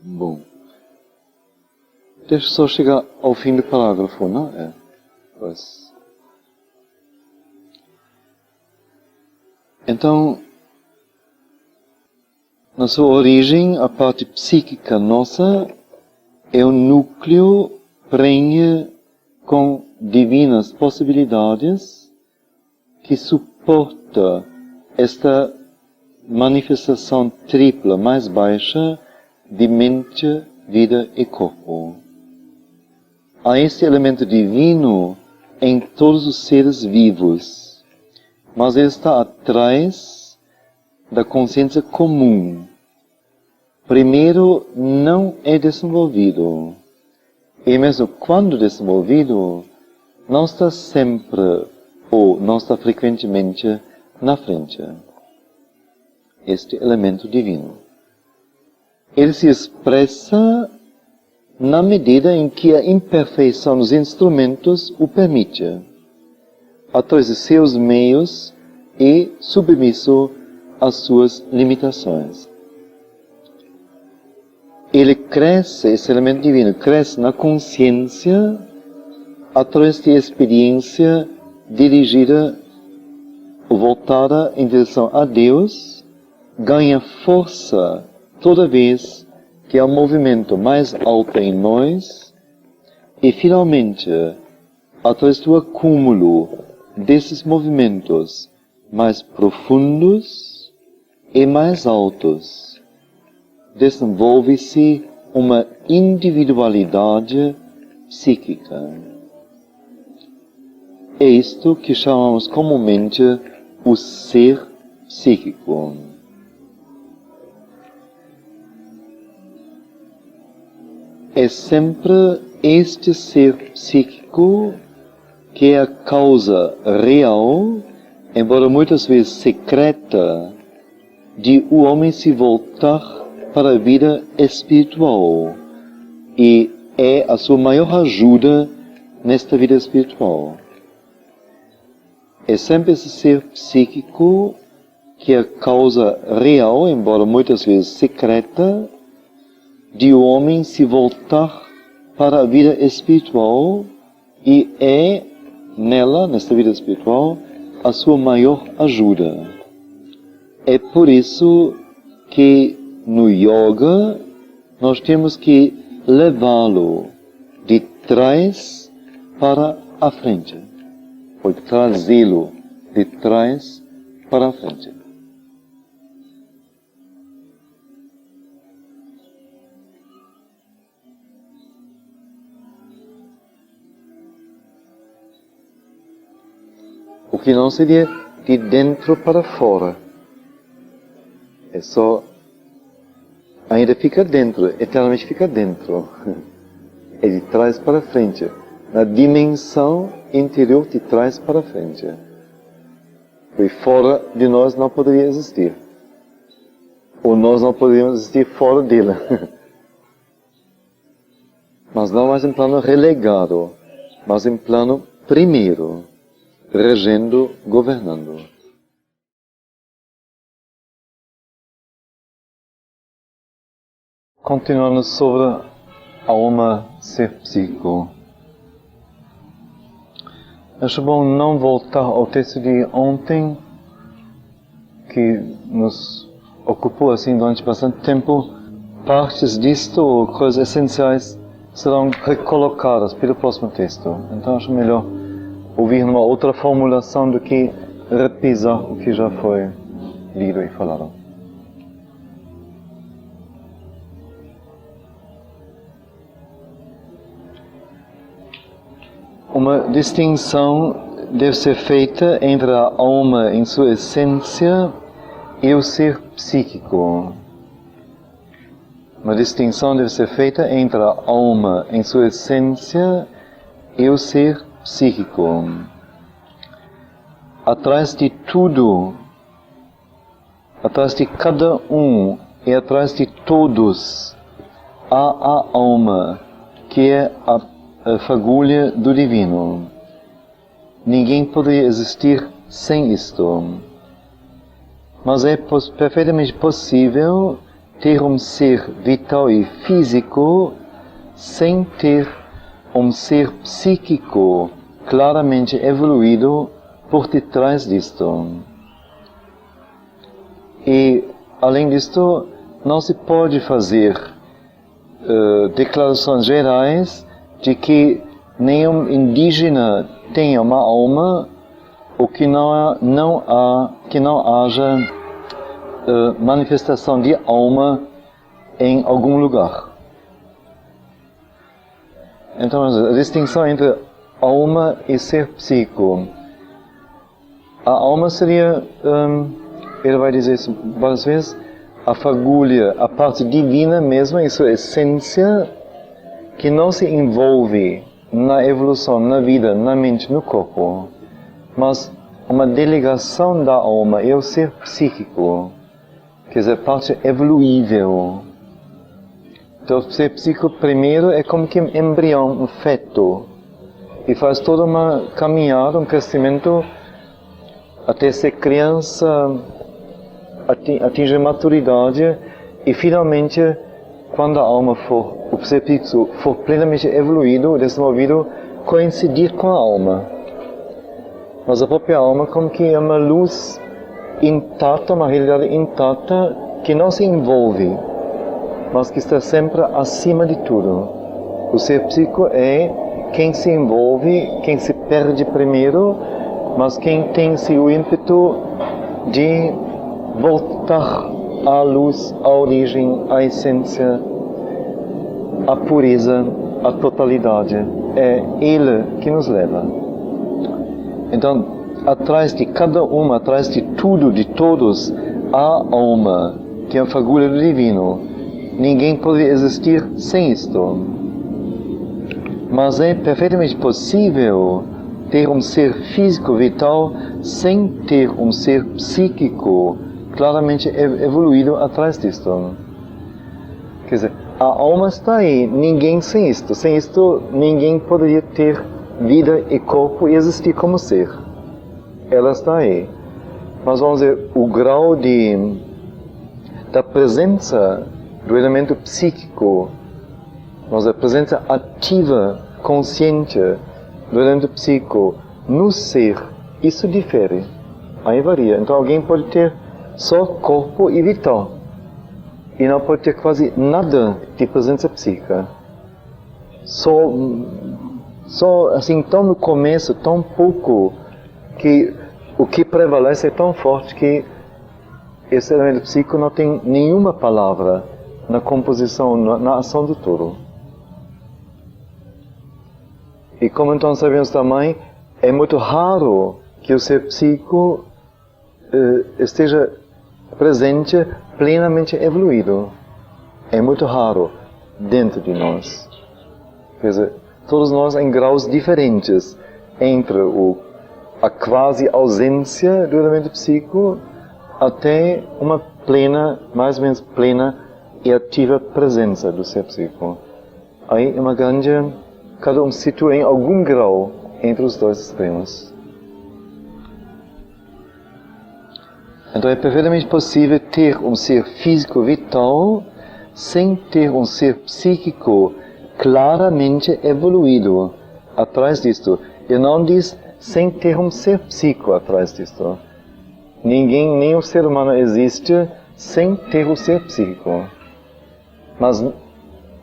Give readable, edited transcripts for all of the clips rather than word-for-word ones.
Bom, deixa eu só chegar ao fim do parágrafo, não é? Pois. Então, na sua origem, a parte psíquica nossa é um núcleo prenhe com divinas possibilidades que suporta esta manifestação tripla mais baixa de mente, vida e corpo. Há este elemento divino em todos os seres vivos, mas ele está atrás da consciência comum. Primeiro, não é desenvolvido. E mesmo quando desenvolvido, não está sempre ou não está frequentemente na frente. Este elemento divino. Ele se expressa na medida em que a imperfeição dos instrumentos o permite, através de seus meios e submisso às suas limitações. Ele cresce, esse elemento divino, cresce na consciência através de experiência dirigida ou voltada em direção a Deus, ganha força toda vez que há um movimento mais alto em nós e, finalmente, através do acúmulo desses movimentos mais profundos e mais altos, desenvolve-se uma individualidade psíquica. É isto que chamamos comumente o ser psíquico. É sempre este ser psíquico que é a causa real, embora muitas vezes secreta, de o homem se voltar para a vida espiritual e é a sua maior ajuda nesta vida espiritual. É sempre esse ser psíquico que é a causa real, embora muitas vezes secreta, de o homem se voltar para a vida espiritual e é nela, nesta vida espiritual, a sua maior ajuda. É por isso que no yoga nós temos que levá-lo de trás para a frente, ou trazê-lo de trás para a frente. O que não seria de dentro para fora. É só... ainda fica dentro, eternamente fica dentro. É de trás para frente. Na dimensão interior de trás para frente. E fora de nós não poderia existir. Ou nós não poderíamos existir fora dele. Mas não mais em plano relegado, mas em plano primeiro. Regendo, governando. Continuando sobre a alma ser psíquico. Acho bom não voltar ao texto de ontem, que nos ocupou assim durante bastante tempo. Partes disto, ou coisas essenciais, serão recolocadas pelo próximo texto. Então acho melhor ouvir uma outra formulação do que repisar o que já foi lido e falado. Uma distinção deve ser feita entre a alma em sua essência e o ser psíquico. Uma distinção deve ser feita entre a alma em sua essência e o ser psíquico. Atrás de tudo, atrás de cada um e atrás de todos, há a alma, que é a fagulha do divino. Ninguém poderia existir sem isto. Mas é perfeitamente possível ter ser vital e físico sem ter ser psíquico claramente evoluído por detrás disto. E, além disto, não se pode fazer declarações gerais de que nenhum indígena tenha uma alma ou que não haja manifestação de alma em algum lugar. Então, a distinção entre alma e ser psíquico. A alma seria, ele vai dizer isso várias vezes, a fagulha, a parte divina mesmo, em sua essência, que não se envolve na evolução, na vida, na mente, no corpo, mas uma delegação da alma é o ser psíquico, quer dizer, parte evoluível. Então, o ser psíquico primeiro é como que um embrião, um feto, e faz toda uma caminhada, um crescimento até ser criança, atingir maturidade, e finalmente, quando a alma for, o ser psíquico for plenamente evoluído, desenvolvido, coincidir com a alma. Mas a própria alma como que é uma luz intacta, uma realidade intacta, que não se envolve, mas que está sempre acima de tudo. O ser psíquico é quem se envolve, quem se perde primeiro, mas quem tem o ímpeto de voltar à luz, à origem, à essência, à pureza, à totalidade. É Ele que nos leva. Então, atrás de cada uma, atrás de tudo, de todos, há alma, que é a fagulha do divino. Ninguém pode existir sem isto. Mas é perfeitamente possível ter ser físico vital sem ter ser psíquico claramente evoluído atrás disto. Quer dizer, a alma está aí, ninguém sem isto. Sem isto, ninguém poderia ter vida e corpo e existir como ser. Ela está aí. Mas vamos dizer, o grau da presença do elemento psíquico, vamos dizer, a presença ativa, consciente do elemento psíquico no ser, isso difere. Aí varia. Então alguém pode ter só corpo e vital, e não pode ter quase nada de presença psíquica. Só assim, tão no começo, tão pouco, que o que prevalece é tão forte que esse elemento psíquico não tem nenhuma palavra na composição, na ação do todo. E como então sabemos também, é muito raro que o ser psíquico esteja presente, plenamente evoluído. É muito raro dentro de nós. Quer dizer, todos nós em graus diferentes, entre a quase ausência do elemento psíquico até uma plena, mais ou menos plena e ativa presença do ser psíquico. Aí é uma grande, cada um se situa em algum grau entre os dois extremos. Então é perfeitamente possível ter ser físico vital sem ter ser psíquico claramente evoluído atrás disto. Ele não diz sem ter ser psíquico atrás disto. Ninguém, nem o ser humano existe sem ter o ser psíquico. Mas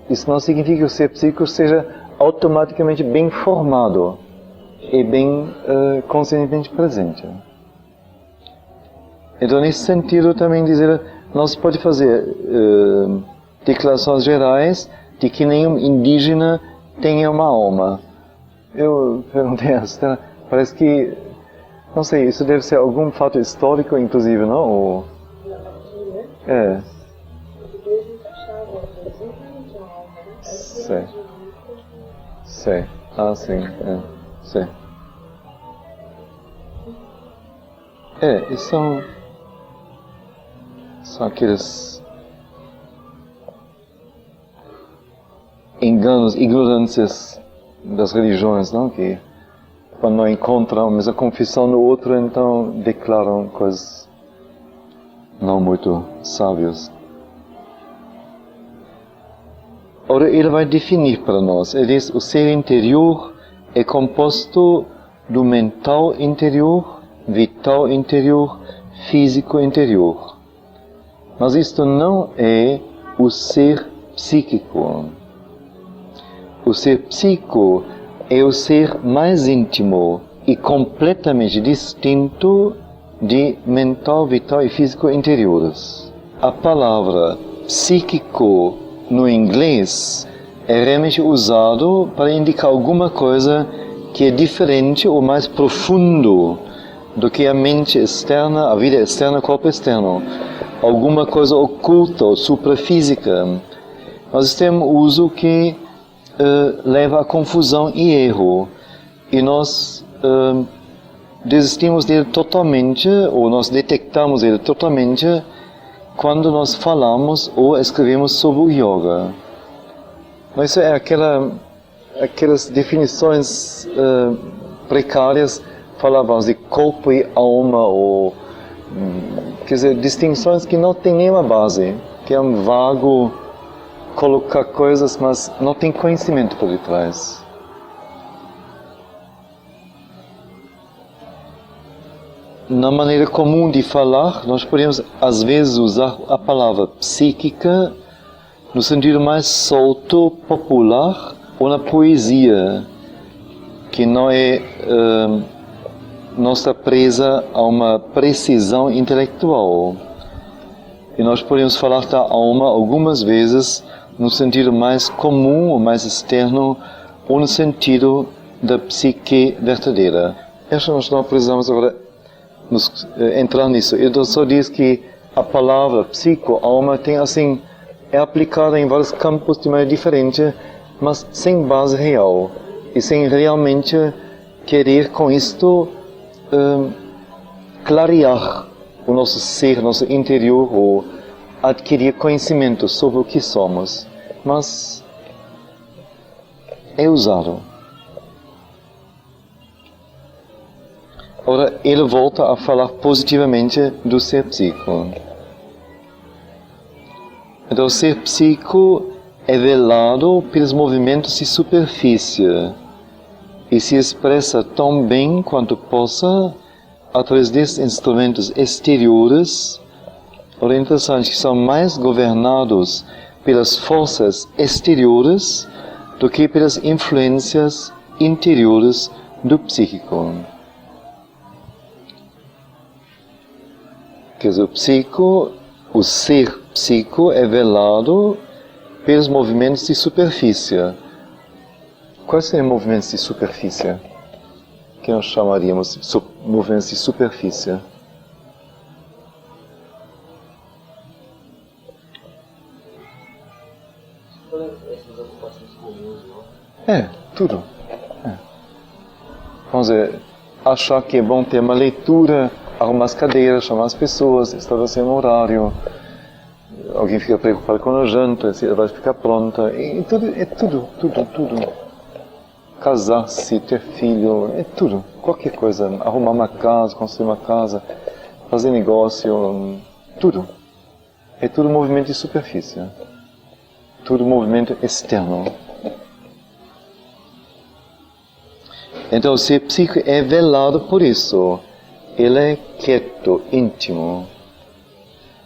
isso não significa que o ser psíquico seja automaticamente bem formado e bem conscientemente presente. Então, nesse sentido, também dizer, não se pode fazer declarações gerais de que nenhum indígena tenha uma alma. Eu perguntei a Estela, parece que, não sei, isso deve ser algum fato histórico, inclusive, não? Ou... É. Sei. Sei. Ah, sim. Sei. Isso são aqueles enganos, ignorâncias das religiões, não? Que quando não encontram a mesma confissão no outro, então declaram coisas não muito sábias. Ora, ele vai definir para nós. Ele diz, o ser interior é composto do mental interior, vital interior, físico interior. Mas isto não é o ser psíquico. O ser psíquico é o ser mais íntimo e completamente distinto de mental, vital e físico interiores. A palavra psíquico no inglês é realmente usado para indicar alguma coisa que é diferente ou mais profundo do que a mente externa, a vida externa, o corpo externo. Alguma coisa oculta ou suprafísica. Mas tem um uso que leva a confusão e erro. E nós desistimos dele totalmente, ou nós detectamos ele totalmente, quando nós falamos ou escrevemos sobre o yoga. Mas isso é aquelas definições precárias, falávamos de corpo e alma, ou quer dizer, distinções que não têm nenhuma base, que é um vago colocar coisas, mas não tem conhecimento por detrás. Na maneira comum de falar, nós podemos às vezes usar a palavra psíquica no sentido mais solto, popular, ou na poesia, que não está presa a uma precisão intelectual. E nós podemos falar da alma algumas vezes no sentido mais comum ou mais externo, ou no sentido da psique verdadeira. Acho que nós não precisamos agora entrar nisso. Ele só diz que a palavra psico, alma, tem assim, é aplicada em vários campos de maneira diferente, mas sem base real e sem realmente querer com isto clarear o nosso ser, nosso interior, ou adquirir conhecimento sobre o que somos, mas é usado. Ora, ele volta a falar positivamente do ser psíquico. Então, o ser psíquico é velado pelos movimentos de superfície e se expressa tão bem quanto possa através desses instrumentos exteriores, ora, interessante, que são mais governados pelas forças exteriores do que pelas influências interiores do psíquico. Quer dizer, o ser psíquico é velado pelos movimentos de superfície. Quais seriam movimentos de superfície? Que nós chamaríamos de movimentos de superfície? Tudo. Vamos dizer, achar que é bom ter uma leitura, arrumar as cadeiras, chamar as pessoas, estabelecer um horário. Alguém fica preocupado com a janta, se ela vai ficar pronta. E tudo. Casar-se, ter filho, é tudo. Qualquer coisa. Arrumar uma casa, construir uma casa, fazer negócio, tudo. É tudo movimento de superfície. Tudo movimento externo. Então, o ser psíquico é velado por isso. Ele é quieto, íntimo.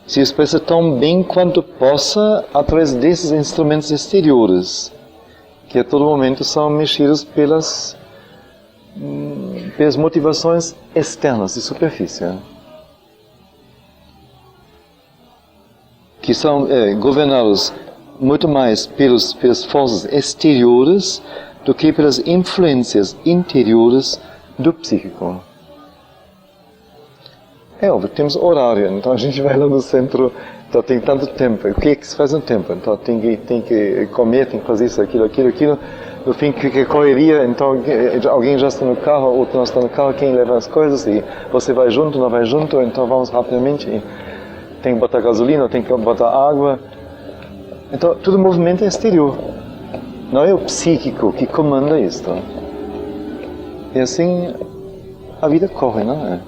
Se expressa tão bem quanto possa através desses instrumentos exteriores, que a todo momento são mexidos pelas motivações externas de superfície, que são governados muito mais pelas forças exteriores do que pelas influências interiores do psíquico. É óbvio, temos horário, então a gente vai lá no centro, então tem tanto tempo. O que é que se faz no tempo? Então tem que comer, tem que fazer isso, aquilo. No fim, que correria, então alguém já está no carro, outro não está no carro, quem leva as coisas, e você vai junto, não vai junto, então vamos rapidamente. E tem que botar gasolina, tem que botar água. Então, tudo movimento é exterior. Não é o psíquico que comanda isto. E assim, a vida corre, não é?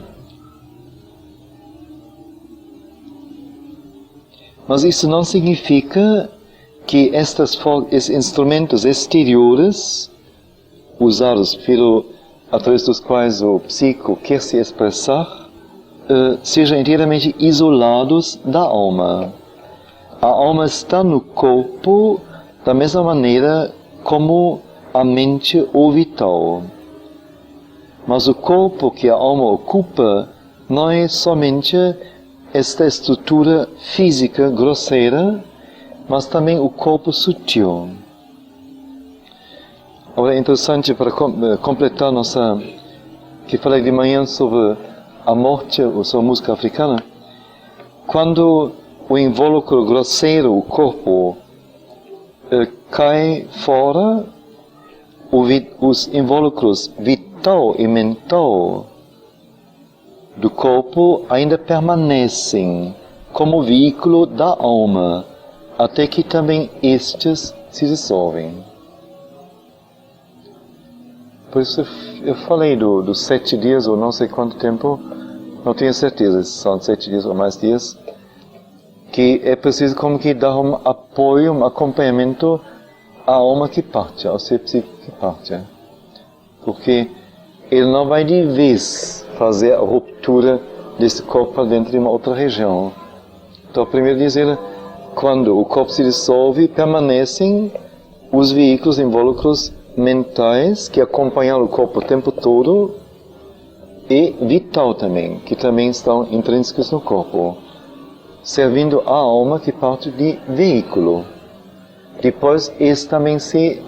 Mas isso não significa que estes instrumentos exteriores, usados através dos quais o psico quer se expressar, sejam inteiramente isolados da alma. A alma está no corpo da mesma maneira como a mente ou vital. Mas o corpo que a alma ocupa não é somente esta estrutura física grosseira, mas também o corpo sutil. Agora é interessante para completar que falei de manhã sobre a morte, ou sobre a música africana. Quando o invólucro grosseiro, o corpo, cai fora, os invólucros vital e mental do corpo ainda permanecem como veículo da alma, até que também estes se dissolvem. Por isso eu falei dos 7 dias, ou não sei quanto tempo, não tenho certeza se são 7 dias ou mais dias, que é preciso como que dar um apoio, um acompanhamento à alma que parte, ao ser psíquico que parte. Porque ele não vai de vez fazer a ruptura desse corpo para dentro de uma outra região. Então, primeiro dizer, quando o corpo se dissolve, permanecem os veículos invólucros mentais que acompanham o corpo o tempo todo e vital também, que também estão intrínsecos no corpo, servindo a alma que parte de veículo. Depois, esse também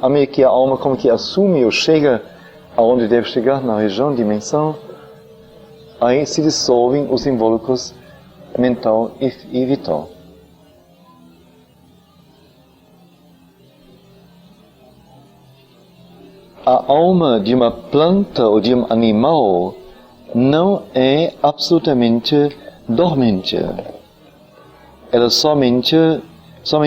à medida que a alma como que assume ou chega aonde deve chegar, na região, dimensão, aí se dissolvem os invólucros mental e vital. A alma de uma planta ou de um animal não é absolutamente dormente. Ela somente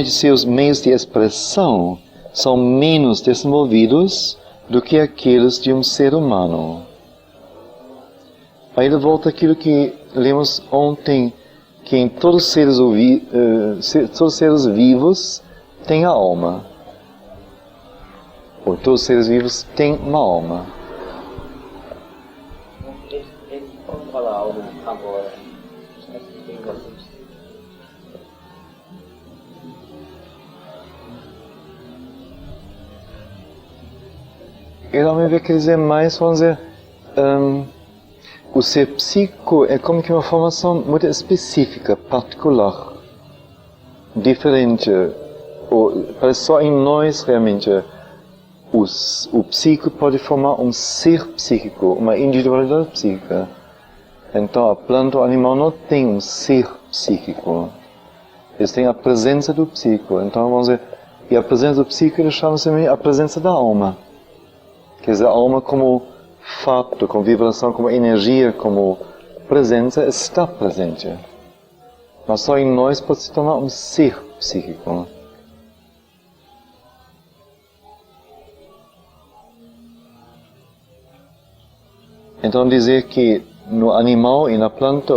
seus meios de expressão são menos desenvolvidos do que aqueles de um ser humano. Aí volta aquilo que lemos ontem, que em todos os seres vivos tem a alma. Ou todos os seres vivos têm uma alma. Vamos falar algo agora. Eu não quer dizer mais, vamos dizer, o ser psíquico é como que uma formação muito específica, particular, diferente. Parece só em nós realmente. O psíquico pode formar um ser psíquico, uma individualidade psíquica. Então a planta ou animal não tem um ser psíquico. Eles têm a presença do psíquico. Então vamos dizer, e a presença do psíquico chama-se a presença da alma. Quer dizer, a alma como fato, como vibração, como energia, como presença, está presente. Mas só em nós pode se tornar um ser psíquico. Então dizer que no animal e na planta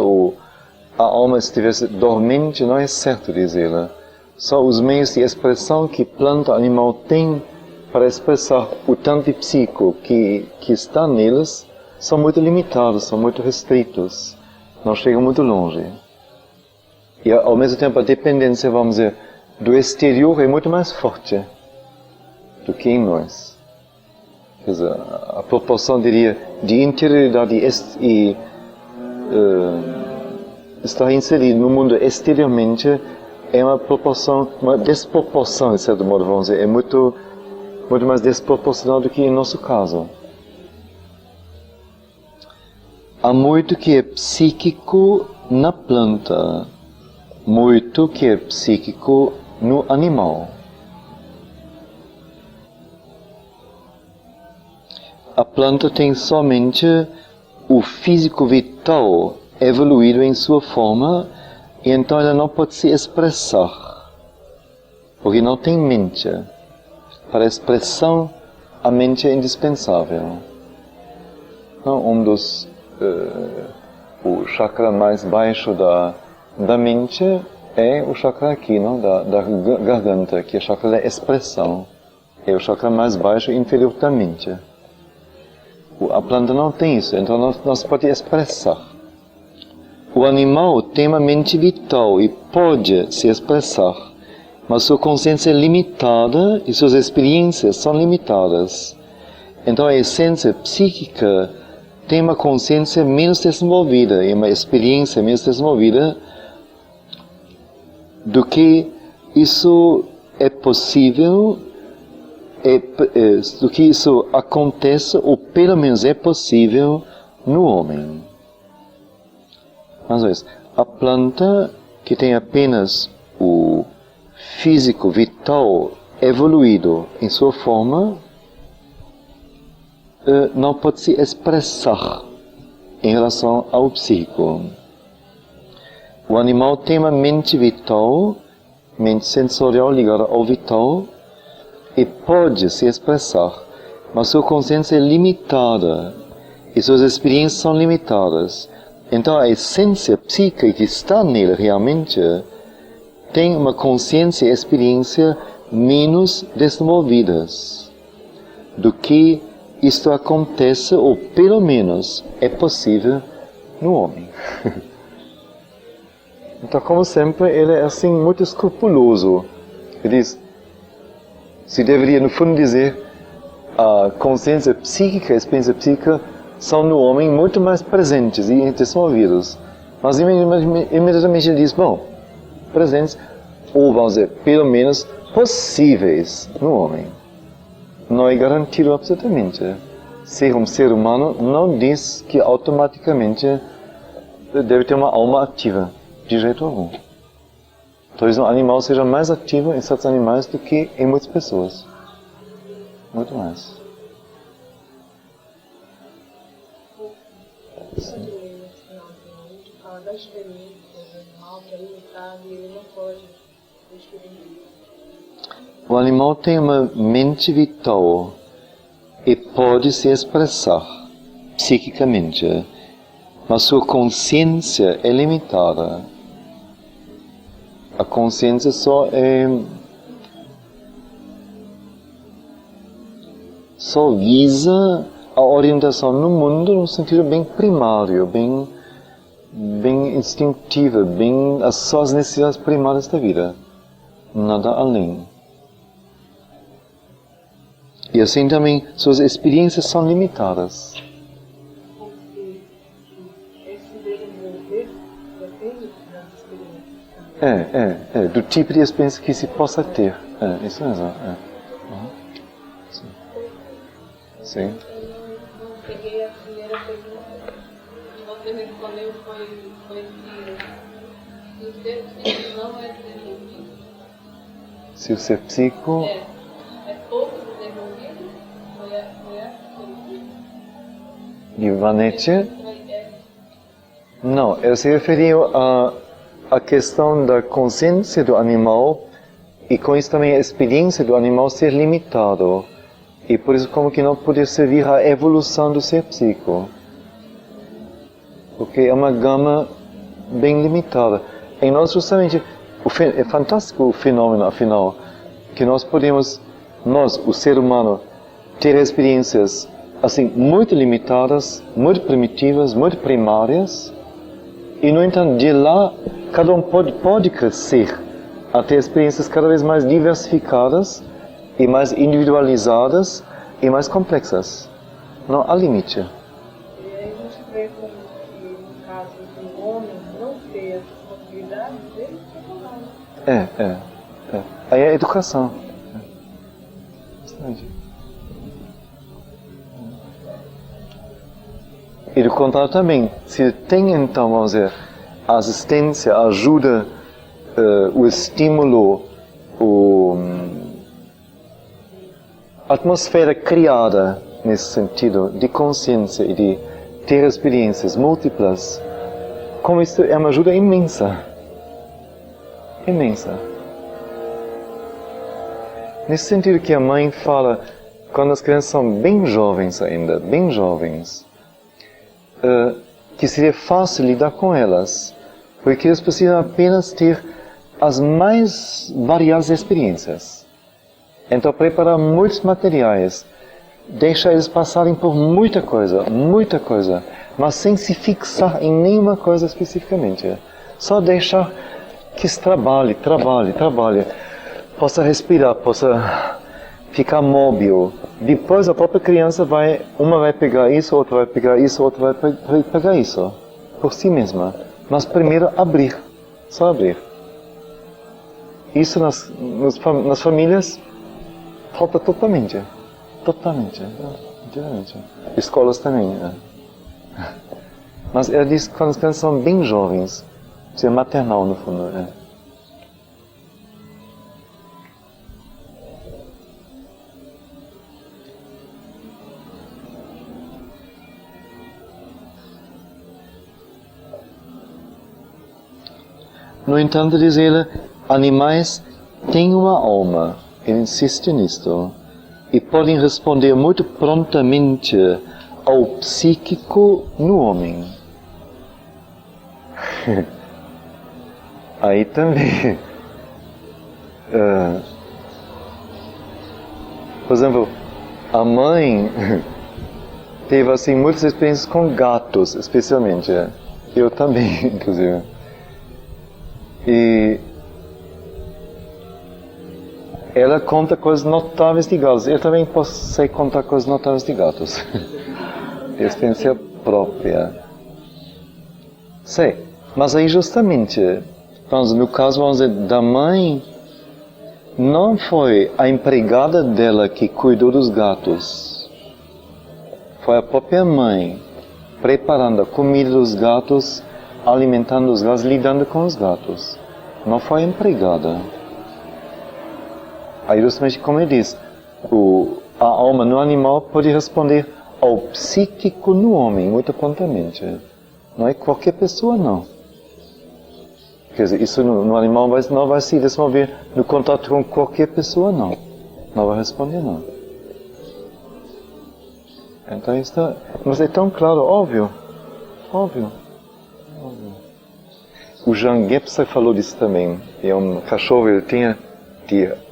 a alma estivesse dormente não é certo dizê-la. Só os meios de expressão que planta e animal têm para expressar o tanto de psíquico que está neles são muito limitados, são muito restritos, não chegam muito longe. E ao mesmo tempo a dependência, vamos dizer, do exterior é muito mais forte do que em nós. Quer dizer, a proporção, diria, de interioridade e estar inserido no mundo exteriormente é uma proporção, uma desproporção, de certo modo, vamos dizer, é muito mais desproporcional do que em nosso caso. Há muito que é psíquico na planta, muito que é psíquico no animal. A planta tem somente o físico vital evoluído em sua forma e então ela não pode se expressar, porque não tem mente. Para a expressão, a mente é indispensável. O chakra mais baixo da mente é o chakra aqui, não? Da garganta, que é o chakra da expressão. É o chakra mais baixo e inferior da mente. A planta não tem isso, então não se pode expressar. O animal tem uma mente vital e pode se expressar, mas sua consciência é limitada e suas experiências são limitadas. Então a essência psíquica tem uma consciência menos desenvolvida e uma experiência menos desenvolvida do que isso é possível, do que isso acontece, ou pelo menos é possível, no homem. Mas a planta que tem apenas o físico vital evoluído em sua forma, não pode se expressar em relação ao psíquico. O animal tem uma mente vital, mente sensorial ligada ao vital, e pode se expressar, mas sua consciência é limitada e suas experiências são limitadas. Então a essência psíquica que está nele realmente tem uma consciência e experiência menos desenvolvidas do que isto acontece, ou pelo menos é possível, no homem. Então, como sempre, ele é assim muito escrupuloso. Ele diz, se deveria no fundo dizer, a consciência psíquica e a experiência psíquica são no homem muito mais presentes e desenvolvidos. Mas imediatamente ele diz, bom, presentes, ou vamos dizer, pelo menos possíveis no homem. Não é garantido absolutamente. Ser um ser humano não diz que automaticamente deve ter uma alma ativa, de jeito algum. Talvez um animal seja mais ativo em certos animais do que em muitas pessoas. Muito mais. Sim. O animal tem uma mente vital e pode se expressar psiquicamente, mas sua consciência é limitada. A consciência só visa a orientação no mundo no sentido bem primário, bem instintiva, só as necessidades primárias da vida, nada além. E assim também suas experiências são limitadas. Do tipo de experiência que se possa ter. Isso mesmo. Sim. Sim. Eu peguei a primeira pergunta. Você respondeu foi que o ser psíquico não é desenvolvido. Se o ser psíquico... É pouco desenvolvido? Foi essa de Vanetti? Não, ele se referiu à questão da consciência do animal e com isso também a experiência do animal ser limitado. E por isso como que não poder servir à evolução do ser psíquico. Porque é uma gama bem limitada. Em nós justamente, é fantástico o fenômeno, afinal, que nós podemos, o ser humano, ter experiências assim muito limitadas, muito primitivas, muito primárias, e no entanto de lá cada um pode crescer a ter experiências cada vez mais diversificadas e mais individualizadas e mais complexas. Não há limite. E aí a gente vê como que no caso do homem não ter essas possibilidades, ele fica mal. Aí é a educação. E do contrário também, se tem então, vamos dizer, a assistência, a ajuda, o estímulo, a atmosfera criada nesse sentido de consciência e de ter experiências múltiplas, como isso é uma ajuda imensa. Imensa. Nesse sentido que a mãe fala, quando as crianças são bem jovens ainda, bem jovens, que seria fácil lidar com elas, porque eles precisam apenas ter as mais variadas experiências. Então, preparar muitos materiais, deixar eles passarem por muita coisa, mas sem se fixar em nenhuma coisa especificamente. Só deixar que se trabalhe, possa respirar, possa ficar móvel. Depois a própria criança uma vai pegar isso, outra vai pegar isso, outra vai pegar isso, por si mesma. Mas primeiro abrir, só abrir. Isso nas famílias falta totalmente. Escolas também. Mas ela diz que quando as crianças são bem jovens, isso é maternal no fundo. No entanto, diz ele, animais têm uma alma, ele insiste nisto, e podem responder muito prontamente ao psíquico no homem. Aí também. Por exemplo, a mãe teve assim muitas experiências com gatos, especialmente. Eu também, inclusive. E ela conta coisas notáveis de gatos. Eu também sei contar coisas notáveis de gatos. Experiência própria. Sei. Mas aí justamente, então, no caso, vamos dizer, da mãe, não foi a empregada dela que cuidou dos gatos. Foi a própria mãe preparando a comida dos gatos, alimentando os gatos, lidando com os gatos. Não foi a empregada. Aí justamente como ele diz, a alma no animal pode responder ao psíquico no homem, muito prontamente. Não é qualquer pessoa, não. Quer dizer, isso no animal não vai se desenvolver no contato com qualquer pessoa, não. Não vai responder, não. Então isso mas é tão claro, óbvio. O Jean Gebser falou disso também. É um cachorro, ele tinha,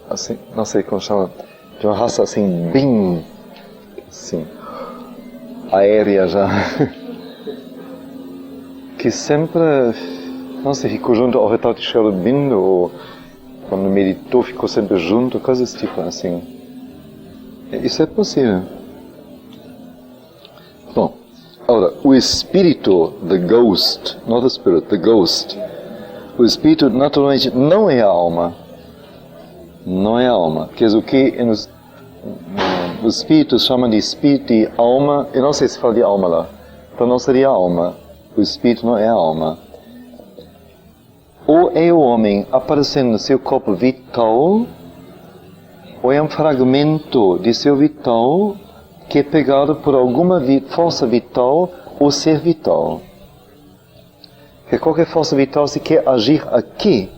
assim, não sei como chama, de uma raça assim, bem, assim, aérea já. Que sempre, não sei, ficou junto ao retrato de Sherobindo, ou quando meditou ficou sempre junto, coisas tipo assim. Isso é possível. Bom, agora, o espírito, the ghost, not the spirit, the ghost. O espírito naturalmente não é a alma. Não é a alma. Quer dizer, o que os espíritos chamam de espírito de alma, eu não sei se fala de alma lá, então não seria a alma. O espírito não é a alma. Ou é o homem aparecendo no seu corpo vital, ou é um fragmento de seu vital que é pegado por alguma força vital ou ser vital. Porque qualquer força vital, se quer agir aqui,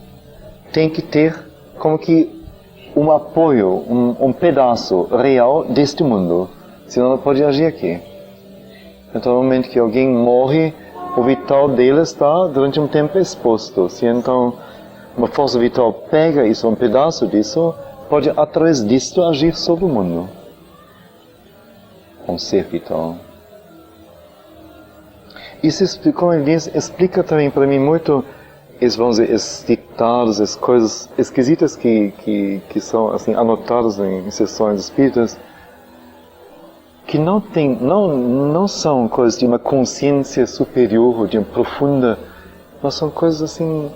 tem que ter como que um apoio, um pedaço real deste mundo. Senão não pode agir aqui. Então, no momento que alguém morre, o vital dele está durante um tempo exposto. Se então uma força vital pega isso, um pedaço disso, pode através disso agir sobre o mundo. Um ser vital. Isso, como ele diz, explica também para mim muito, vamos dizer, esses ditados, as coisas esquisitas que são assim, anotadas em sessões espíritas, que não são coisas de uma consciência superior ou de uma profunda, mas são coisas assim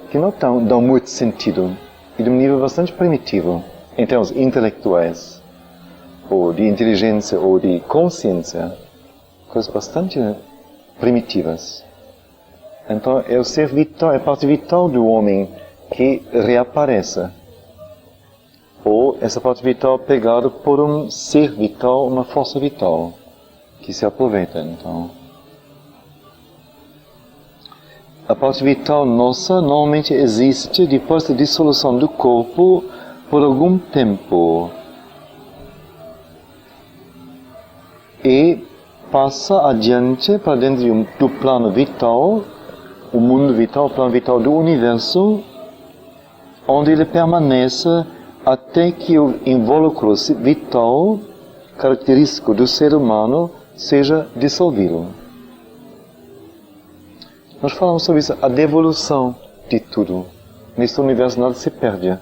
que não dão muito sentido e de um nível bastante primitivo em termos intelectuais ou de inteligência ou de consciência, coisas bastante primitivas. Então é o ser vital, é a parte vital do homem que reaparece. Ou essa parte vital pegada por um ser vital, uma força vital, que se aproveita, então. A parte vital nossa normalmente existe depois da dissolução do corpo por algum tempo. E passa adiante para dentro do plano vital, o mundo vital, o plano vital do universo, onde ele permanece até que o invólucro vital característico do ser humano seja dissolvido. Nós falamos sobre isso, a devolução de tudo. Neste universo nada se perde.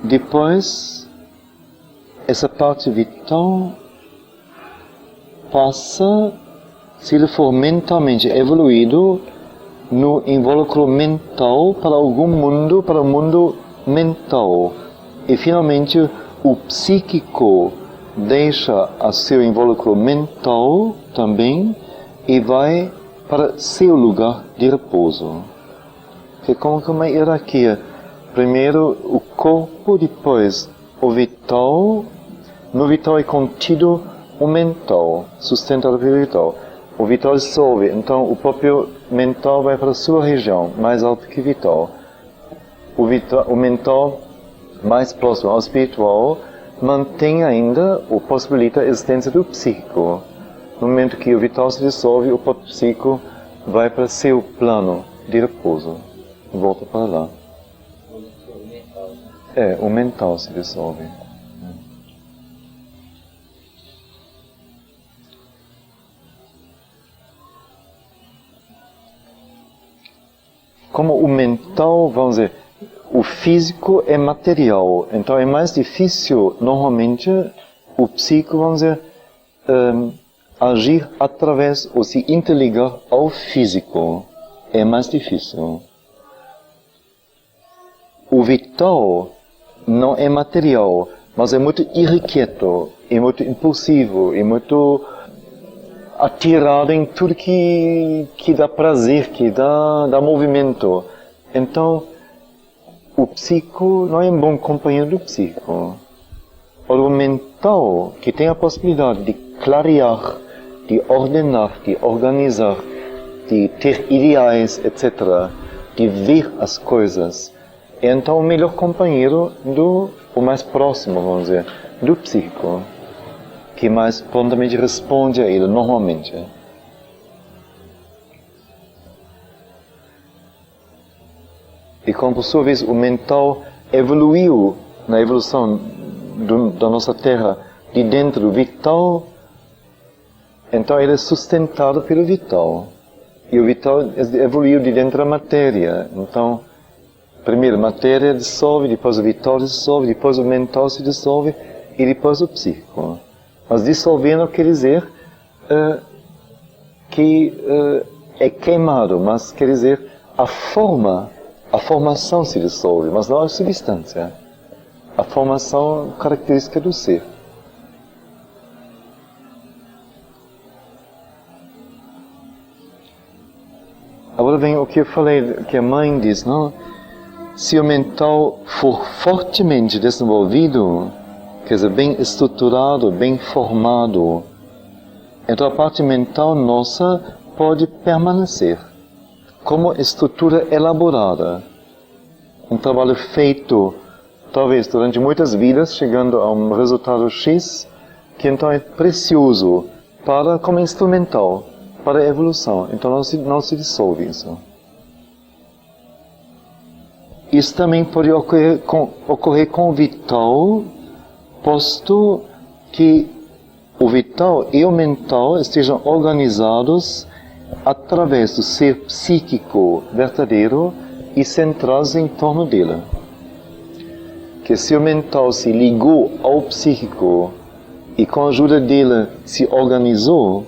Depois, essa parte vital passa, se ele for mentalmente evoluído, no invólucro mental para algum mundo, para o mundo mental. E finalmente o psíquico deixa a seu invólucro mental também e vai para seu lugar de repouso. Que é como uma hierarquia. Primeiro o corpo, depois o vital. No vital é contido o mental, sustentado pelo vital. O vital dissolve, então o próprio mental vai para a sua região, mais alto que vital. O mental, mais próximo ao espiritual, mantém ainda ou possibilita a existência do psíquico. No momento que o vital se dissolve, o próprio psíquico vai para seu plano de repouso. Volta para lá. O mental se dissolve. Como o mental, vamos dizer, o físico é material, então é mais difícil, normalmente, o psíquico, vamos dizer, agir através ou se interligar ao físico. É mais difícil. O vital não é material, mas é muito irrequieto, é muito impulsivo, é muito atirado em tudo que dá prazer, que dá movimento. Então, o psíquico não é um bom companheiro do psíquico. O mental, que tem a possibilidade de clarear, de ordenar, de organizar, de ter ideais, etc., de ver as coisas, é então o melhor companheiro o mais próximo, vamos dizer, do psíquico, que mais prontamente responde a ele, normalmente. E como por sua vez o mental evoluiu na evolução da nossa Terra de dentro do vital, então ele é sustentado pelo vital. E o vital evoluiu de dentro da matéria. Então, primeiro a matéria dissolve, depois o vital dissolve, depois o mental se dissolve e depois o psíquico. Mas dissolver não quer dizer que é queimado, mas quer dizer a formação se dissolve, mas não a substância. A formação característica do ser. Agora vem o que eu falei, que a mãe diz, não? Se o mental for fortemente desenvolvido, quer dizer, bem estruturado, bem formado, então a parte mental nossa pode permanecer como estrutura elaborada. Um trabalho feito, talvez durante muitas vidas, chegando a um resultado X, que então é precioso como instrumental para a evolução. Então não se dissolve isso. Isso também pode ocorrer com o vital, posto que o vital e o mental estejam organizados através do ser psíquico verdadeiro e centrados em torno dele. Que se o mental se ligou ao psíquico e com a ajuda dele se organizou,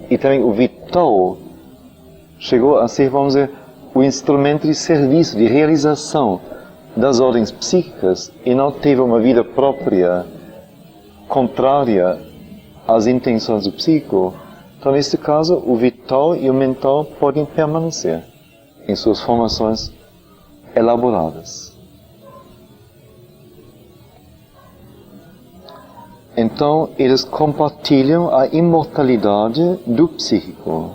e também o vital chegou a ser, vamos dizer, o instrumento de serviço, de realização das ordens psíquicas e não teve uma vida própria contrária às intenções do psíquico, então neste caso o vital e o mental podem permanecer em suas formações elaboradas. Então eles compartilham a imortalidade do psíquico.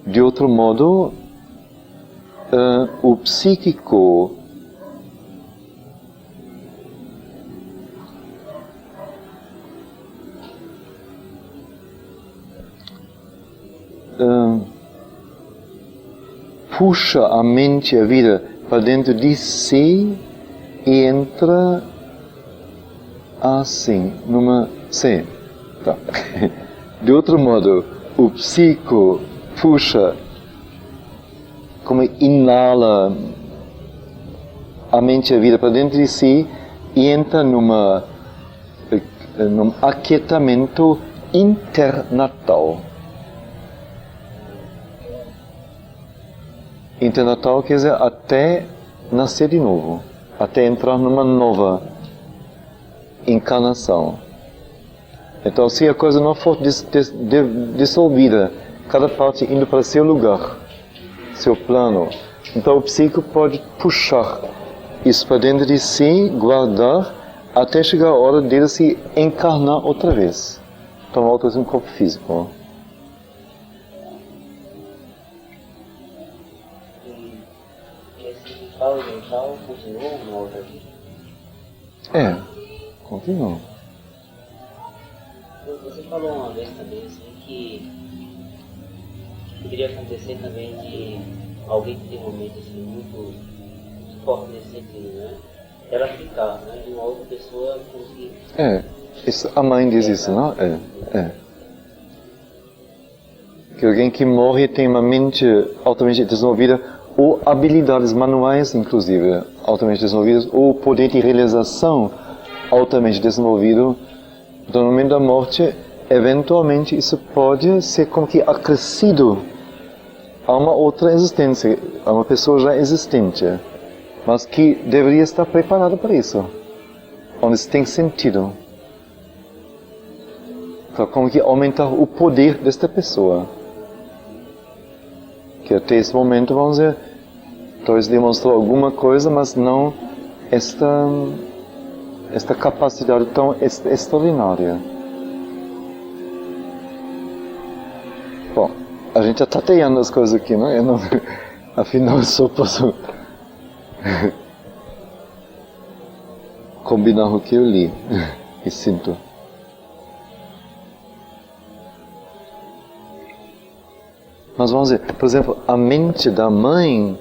De outro modo, o psíquico puxa a mente e a vida para dentro de si e entra assim, numa... Sim, tá. De outro modo, o psico puxa, como inala a mente e a vida para dentro de si e entra num aquietamento internatal. Internatal quer dizer até nascer de novo, até entrar numa nova encarnação. Então, se a coisa não for dissolvida, cada parte indo para seu lugar, seu plano, então o psico pode puxar isso para dentro de si, guardar, até chegar a hora dele se encarnar outra vez. Tomar outra vez um corpo físico. E esse estado mental continua uma outra vida? Continua. Você falou uma vez também assim, que poderia acontecer também de alguém que tem um momento assim, muito forte nesse sentido, né? Ela ficar, né? De uma outra pessoa conseguir. Isso, a mãe diz isso, não? Que alguém que morre tem uma mente altamente desenvolvida, ou habilidades manuais, inclusive, altamente desenvolvidas, ou poder de realização altamente desenvolvido. Então, no momento da morte, eventualmente isso pode ser como que acrescido a uma outra existência, a uma pessoa já existente, mas que deveria estar preparada para isso, onde isso tem sentido. Então, como que aumentar o poder desta pessoa, que até esse momento, vamos dizer, talvez demonstrou alguma coisa, mas não esta capacidade tão extraordinária. Bom, a gente está tateando as coisas aqui, não é? Afinal, eu só posso combinar o que eu li e sinto. Mas vamos dizer, por exemplo, a mente da mãe,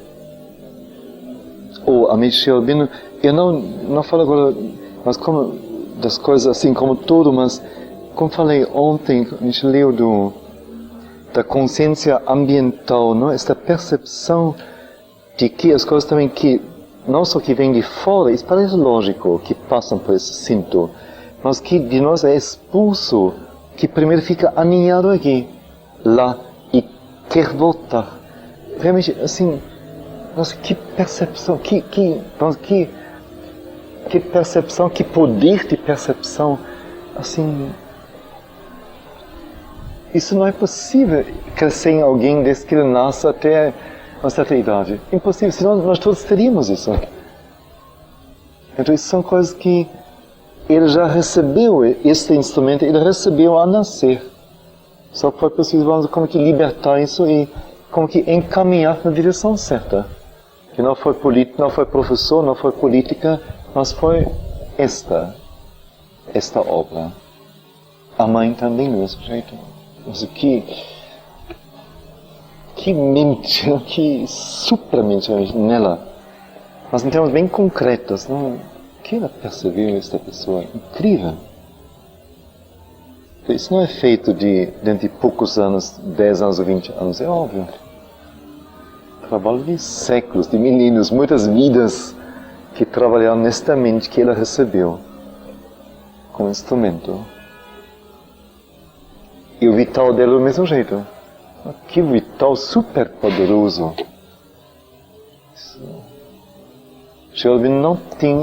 ou a mente de Albino, eu não falo agora, mas como das coisas assim como tudo, mas como falei ontem, a gente leu da consciência ambiental, não? Esta percepção de que as coisas também que não só que vêm de fora, isso parece lógico, que passam por esse cinto, mas que de nós é expulso, que primeiro fica aninhado aqui, lá, e quer voltar. Realmente, assim, nossa, que percepção, que percepção, que poder de percepção, assim, isso não é possível crescer em alguém desde que ele nasce até uma certa idade. Impossível, senão nós todos teríamos isso. Então isso são coisas que ele já recebeu, este instrumento, ele recebeu a nascer. Só foi preciso, vamos, como que libertar isso e como que encaminhar na direção certa. Que não foi político, não foi professor, não foi política, mas foi esta obra. A mãe também do mesmo jeito. Mas que mente, que supramente nela. Mas em termos bem concretos, não? O que ela percebeu, esta pessoa? Incrível. Isso não é feito dentro de poucos anos, 10 anos ou 20 anos, é óbvio. Trabalho de séculos, de milênios, muitas vidas que trabalharam nesta mente que ela recebeu como instrumento. E o vital dela do mesmo jeito. Que vital super poderoso. Sheldon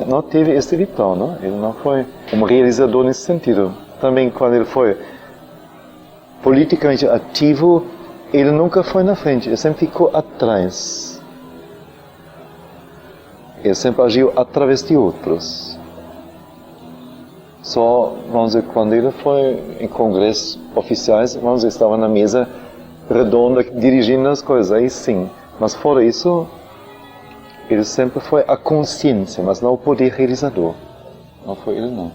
não teve esse vital, não? Ele não foi um realizador nesse sentido. Também quando ele foi politicamente ativo, ele nunca foi na frente, ele sempre ficou atrás. Ele sempre agiu através de outros. Só, vamos dizer, quando ele foi em congressos oficiais, vamos dizer, estava na mesa redonda dirigindo as coisas, aí sim. Mas fora isso, ele sempre foi a consciência, mas não o poder realizador. Não foi ele, não.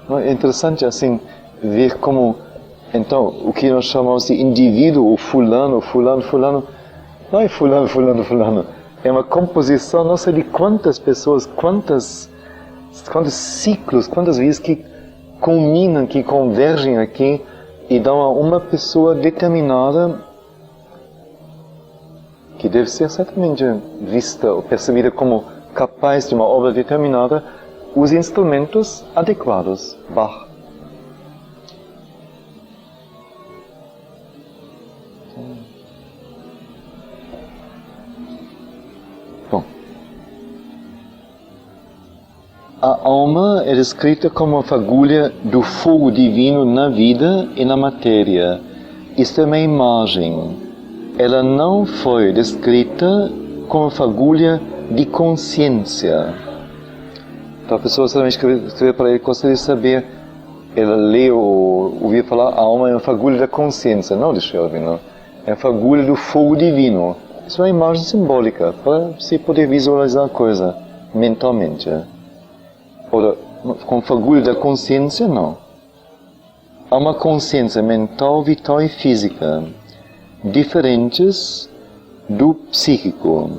Não é interessante assim ver como, então, o que nós chamamos de indivíduo, o fulano, não é fulano. É uma composição, não sei de quantas pessoas, quantos ciclos, quantas vezes que culminam, que convergem aqui e dão a uma pessoa determinada que deve ser certamente vista ou percebida como capaz de uma obra determinada, os instrumentos adequados. Bach. Bom. A alma é descrita como a fagulha do fogo divino na vida e na matéria. Isto é uma imagem. Ela não foi descrita como fagulha de consciência. Então a pessoa certamente escreveu para ele, gostaria de saber, ela leu ou ouviu falar, a alma é uma fagulha da consciência, não de Shelby, não. É a fagulha do fogo divino. Isso é uma imagem simbólica, para se poder visualizar a coisa mentalmente. Ora, com fagulha da consciência, não. Há uma consciência mental, vital e física, diferentes do psíquico.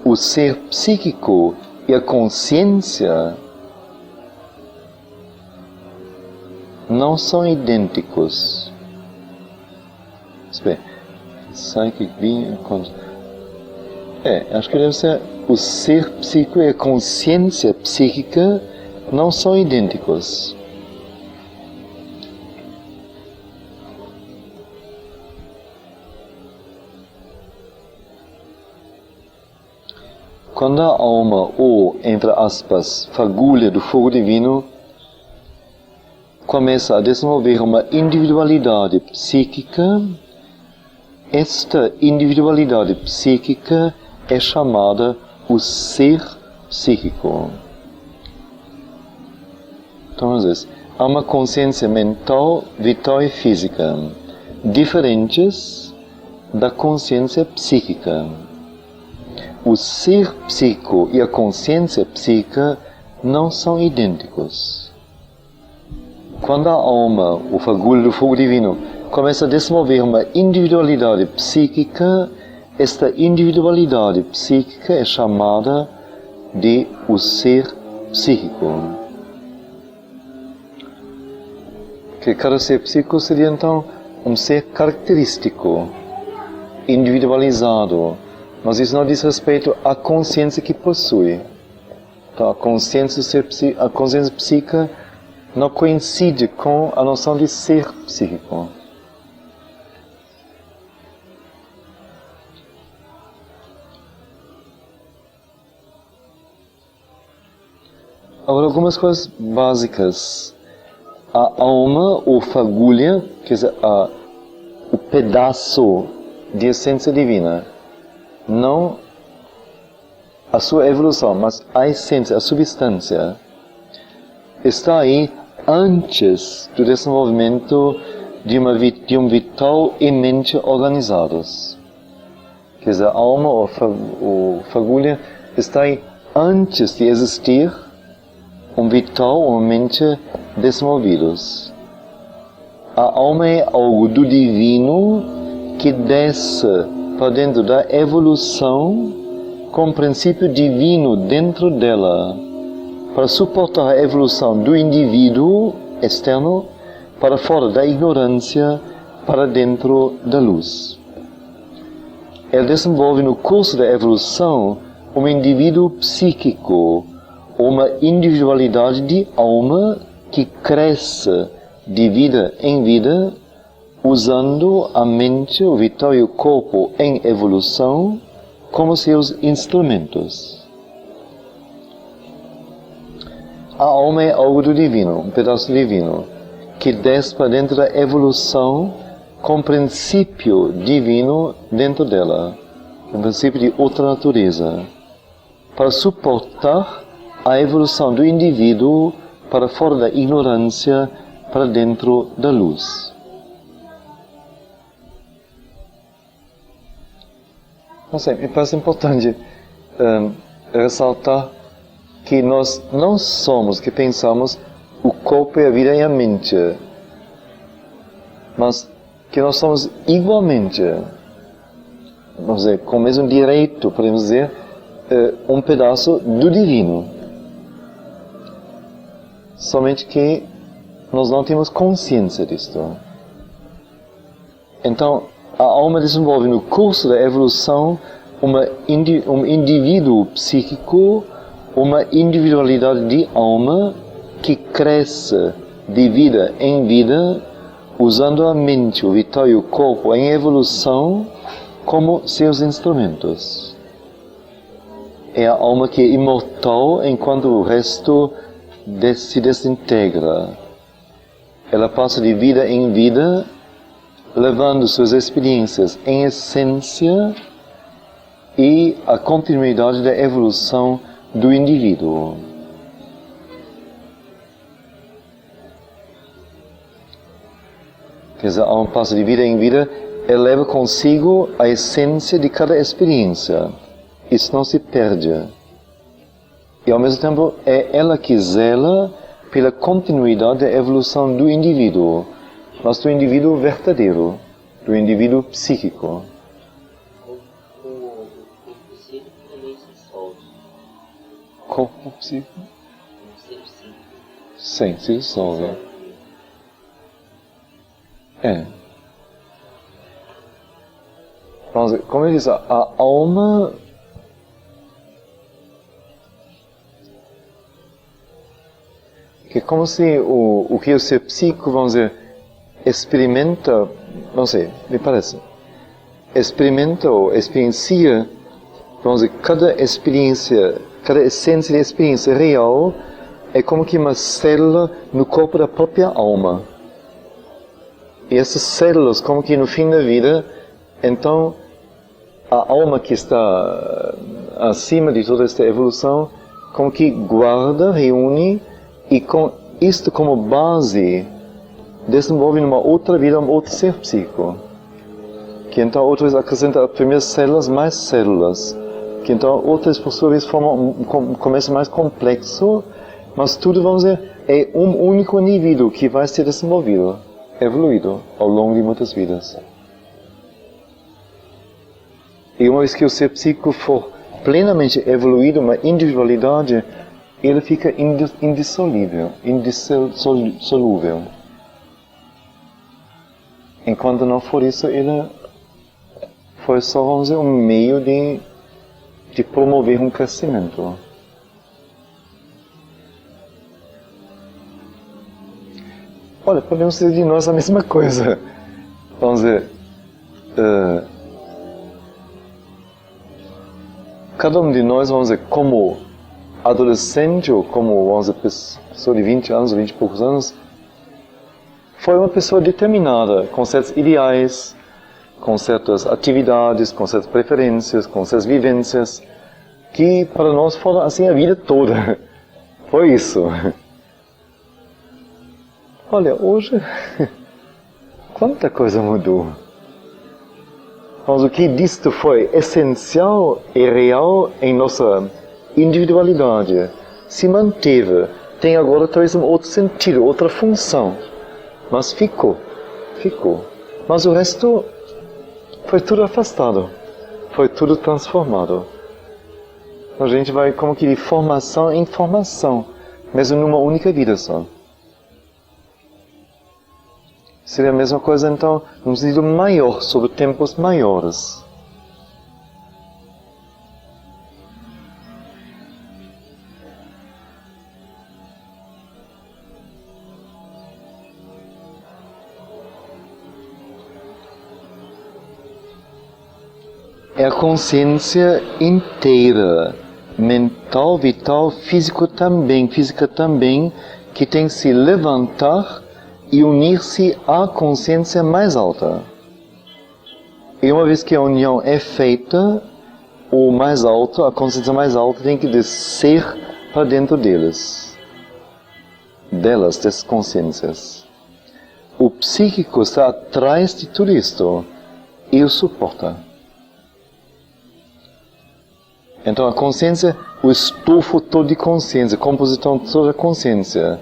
O ser psíquico e a consciência não são idênticos. Espera, psychic being, acho que deve ser o ser psíquico e a consciência psíquica não são idênticos. Quando a alma, ou, entre aspas, fagulha do fogo divino, começa a desenvolver uma individualidade psíquica, esta individualidade psíquica é chamada o ser psíquico. Então, às vezes, há uma consciência mental, vital e física, diferentes da consciência psíquica. O ser psíquico e a consciência psíquica não são idênticos. Quando a alma, o fagulho do fogo divino, começa a desenvolver uma individualidade psíquica, esta individualidade psíquica é chamada de o ser psíquico. Que cada ser psíquico seria então um ser característico, individualizado. Mas isso não diz respeito à consciência que possui. Então, a consciência psíquica não coincide com a noção de ser psíquico. Agora, algumas coisas básicas. A alma, ou fagulha, quer dizer, o pedaço de essência divina, não a sua evolução, mas a essência, a substância, está aí antes do desenvolvimento de um vital e mente organizados. Quer dizer, a alma ou fagulha está aí antes de existir um vital ou uma mente desenvolvidos. A alma é algo do divino que desce para dentro da evolução com um princípio divino dentro dela, para suportar a evolução do indivíduo externo para fora da ignorância, para dentro da luz. Ele desenvolve no curso da evolução um indivíduo psíquico, uma individualidade de alma que cresce de vida em vida, usando a mente, o vital e o corpo em evolução como seus instrumentos. A alma é algo do divino, um pedaço divino, que desce para dentro da evolução com princípio divino dentro dela, um princípio de outra natureza, para suportar a evolução do indivíduo para fora da ignorância, para dentro da luz. Não sei, me parece importante ressaltar que nós não somos, que pensamos, o corpo e a vida e a mente. Mas que nós somos igualmente, vamos dizer, com o mesmo direito, podemos dizer, um pedaço do divino. Somente que nós não temos consciência disto. Então, a alma desenvolve no curso da evolução um indivíduo psíquico, uma individualidade de alma que cresce de vida em vida, usando a mente, o vital e o corpo em evolução como seus instrumentos. É a alma que é imortal enquanto o resto se desintegra. Ela passa de vida em vida, levando suas experiências em essência e a continuidade da evolução do indivíduo. Quer dizer, a alma passa de vida em vida, ela leva consigo a essência de cada experiência. Isso não se perde. E ao mesmo tempo é ela que zela pela continuidade da evolução do indivíduo, mas do indivíduo verdadeiro, do indivíduo psíquico. O psíquico também se solta. Corpo psíquico? O ser psíquico. Sim, se dissolve. É. Vamos dizer, como eu disse, a alma que é como se o que o ser psíquico, vamos dizer, experimenta, não sei, me parece, experimenta ou experiencia, vamos dizer, cada experiência, cada essência de experiência real é como que uma célula no corpo da própria alma. E essas células, como que no fim da vida, então, a alma que está acima de toda esta evolução, como que guarda, reúne, e com isto como base, desenvolve numa outra vida um outro ser psíquico. Que então outra vez acrescenta as primeiras células mais células. Que então outras por sua vez formam um começo mais complexo, mas tudo, vamos dizer, é um único indivíduo que vai ser desenvolvido, evoluído ao longo de muitas vidas. E uma vez que o ser psíquico for plenamente evoluído, uma individualidade, ele fica indissolúvel. Enquanto não for isso, ele foi só, vamos dizer, um meio de promover um crescimento. Olha, podemos dizer de nós a mesma coisa. Vamos dizer, cada um de nós, vamos dizer, como adolescente ou como, vamos dizer, pessoa de 20 anos, 20 e poucos anos, foi uma pessoa determinada, com certos ideais, com certas atividades, com certas preferências, com certas vivências, que para nós foram assim a vida toda. Foi isso. Olha, hoje, quanta coisa mudou. Mas o que disto foi essencial e real em nossa individualidade se manteve, tem agora talvez um outro sentido, outra função, mas ficou. Mas o resto foi tudo afastado, foi tudo transformado. A gente vai como que de formação em formação, mesmo numa única vida só. Seria a mesma coisa então, num sentido maior, sobre tempos maiores. É a consciência inteira, mental, vital, física também, que tem que se levantar e unir-se à consciência mais alta. E uma vez que a união é feita, o mais alto, a consciência mais alta tem que descer para dentro delas, dessas consciências. O psíquico está atrás de tudo isto e o suporta. Então a consciência, o estofo todo de consciência, a composição toda da consciência,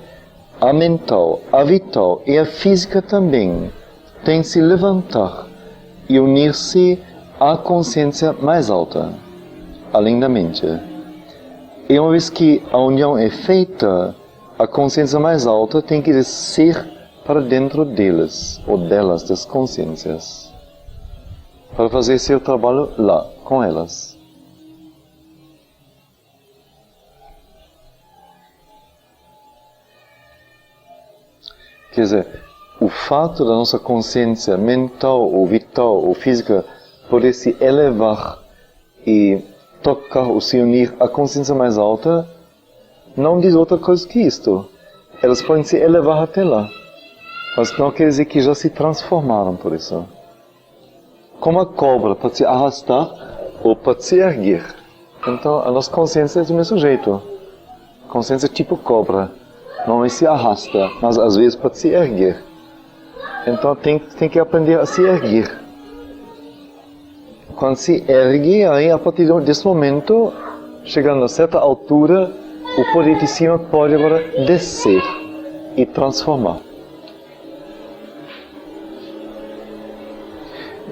a mental, a vital e a física também têm que se levantar e unir-se à consciência mais alta, além da mente. E uma vez que a união é feita, a consciência mais alta tem que descer para dentro deles, ou delas, das consciências, para fazer seu trabalho lá, com elas. Quer dizer, o fato da nossa consciência mental, ou vital, ou física, poder se elevar e tocar ou se unir à consciência mais alta, não diz outra coisa que isto. Elas podem se elevar até lá, mas não quer dizer que já se transformaram por isso. Como a cobra pode se arrastar ou pode se erguer. Então a nossa consciência é do mesmo jeito. Consciência tipo cobra. Não se arrasta, mas às vezes pode se erguer. Então tem que aprender a se erguer. Quando se ergue, aí a partir desse momento, chegando a certa altura, o poder de cima pode agora descer e transformar.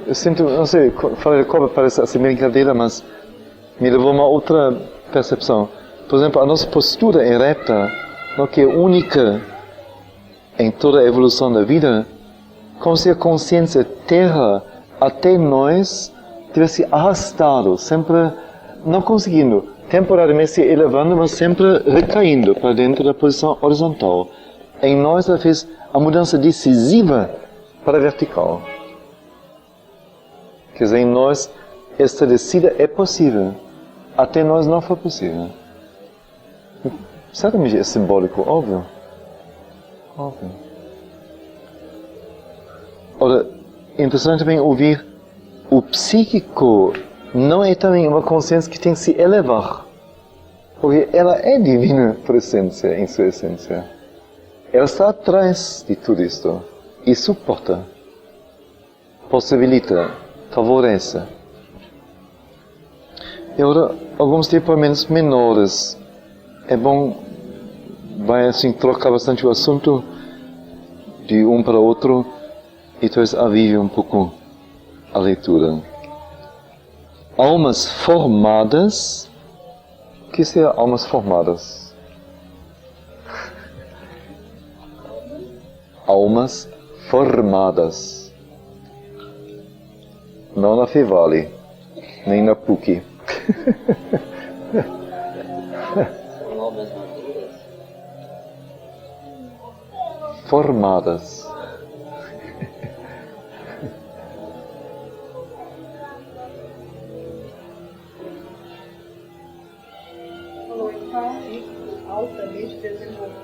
Eu sinto, não sei, falei de cobra parece assim brincadeira, mas me levou a uma outra percepção. Por exemplo, a nossa postura ereta, que é única em toda a evolução da vida, como se a consciência terra até nós tivesse arrastado, sempre não conseguindo, temporariamente se elevando, mas sempre recaindo para dentro da posição horizontal. Em nós ela fez a mudança decisiva para a vertical. Quer dizer, em nós esta descida é possível, até nós não foi possível. Certamente é simbólico, óbvio. Óbvio. Ora, é interessante também ouvir, o psíquico não é também uma consciência que tem que se elevar. Porque ela é divina por essência, em sua essência. Ela está atrás de tudo isto. E suporta. Possibilita. Favorece. E agora, alguns temperamentos menores. É bom, vai assim trocar bastante o assunto de um para outro e talvez avive um pouco a leitura. Almas formadas. O que seria almas formadas? Almas formadas. Não na Fevale, nem na PUC. Formadas. Falou em fase altamente desenvolvido.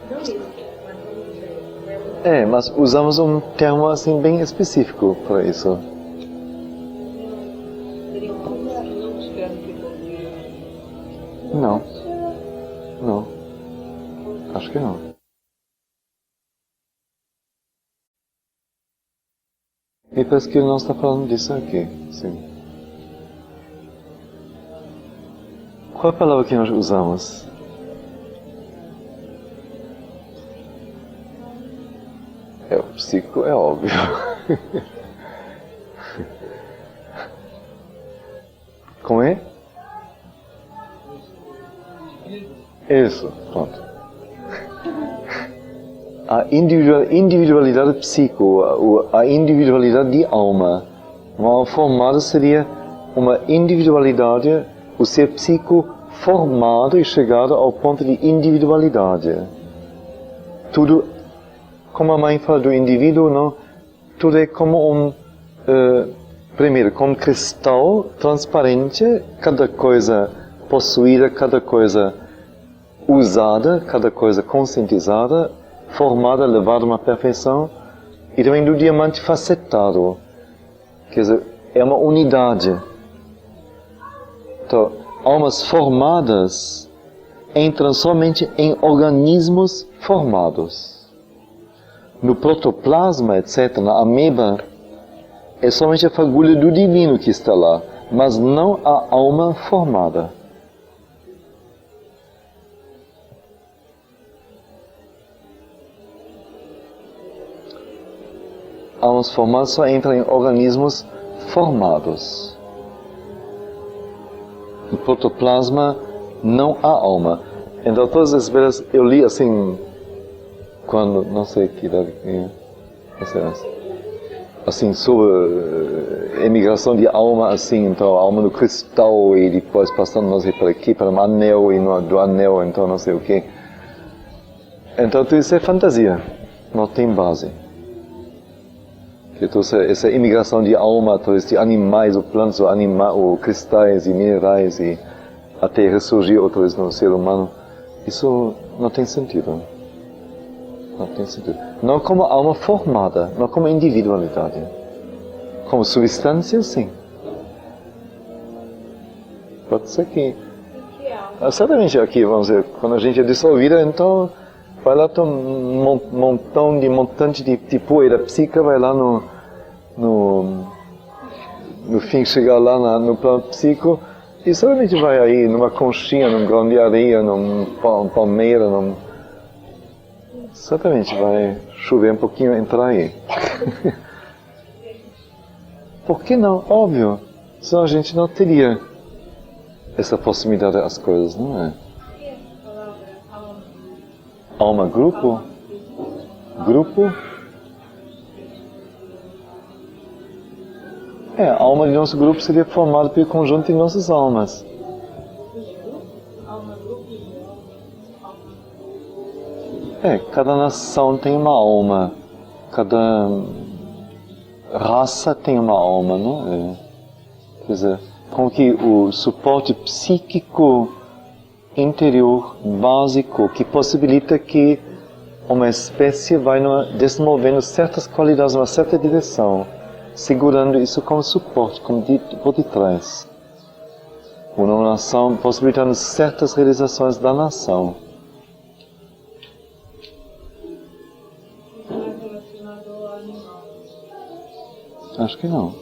Não isso, mas vamos dizer. Mas usamos um termo assim bem específico para isso. Seria um pouco não espero que evoluir. Não. Não. Acho que não. E parece que ele não está falando disso aqui. Sim. Qual é a palavra que nós usamos? O psíquico é óbvio. Como é? Isso, pronto. A individualidade psíquica, a individualidade de alma. Uma alma formada seria uma individualidade, o ser psíquico formado e chegado ao ponto de individualidade. Tudo, como a mãe fala do indivíduo, não? Tudo é como primeiro, como cristal transparente, cada coisa possuída, cada coisa usada, cada coisa conscientizada, formada, levada a uma perfeição, e também do diamante facetado. Quer dizer, é uma unidade. Então, almas formadas entram somente em organismos formados. No protoplasma, etc., na ameba, é somente a fagulha do divino que está lá, mas não a alma formada. almas formadas só entram em organismos formados. No protoplasma não há alma. Então todas as vezes eu li assim, quando, não sei que idade, não sei, assim, sobre emigração de alma, assim, então a alma no cristal e depois passando, não sei, para aqui, para o anel e do anel, então não sei o quê. Então tudo isso é fantasia, não tem base. Então, essa imigração de alma, todos de animais, ou plantas, ou cristais e minerais, e até ressurgir outra vez no ser humano, isso não tem sentido. Não tem sentido. Não como alma formada, não como individualidade. Como substância, sim. Pode ser que... certamente aqui, vamos dizer, quando a gente é dissolvida, então vai lá um montante de poeira psíquica, vai lá no fim chegar lá no plano psíquico, e certamente vai aí numa conchinha, num grão de areia, numa palmeira, certamente vai chover um pouquinho e entrar aí. Por que não? Óbvio. Senão a gente não teria essa proximidade às coisas, não é? Alma, grupo? Grupo? A alma de nosso grupo seria formada pelo conjunto de nossas almas. Cada nação tem uma alma, cada raça tem uma alma, não é? Quer dizer, com que o suporte psíquico interior, básico, que possibilita que uma espécie vai desenvolvendo certas qualidades, uma certa direção, segurando isso como suporte, como por detrás. Uma nação possibilitando certas realizações da nação. Acho que não.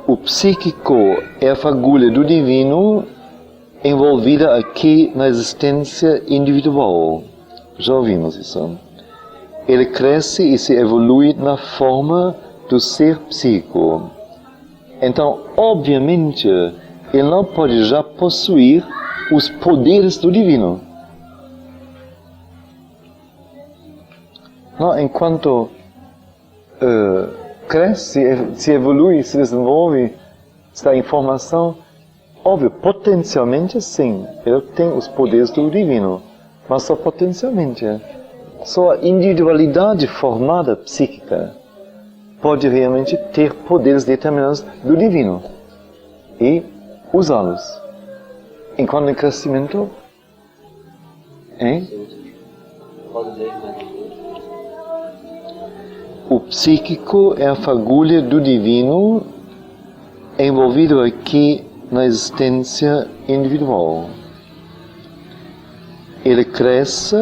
O psíquico é a fagulha do divino envolvida aqui na existência individual. Já ouvimos isso. Ele cresce e se evolui na forma do ser psíquico. Então, obviamente, ele não pode já possuir os poderes do divino. Não, enquanto cresce, se evolui, se desenvolve, está em formação, óbvio, potencialmente sim, ele tem os poderes do divino, mas só potencialmente. Só a individualidade formada psíquica pode realmente ter poderes determinados do divino e usá-los. Enquanto em crescimento, o psíquico é a fagulha do divino envolvido aqui na existência individual. Ele cresce,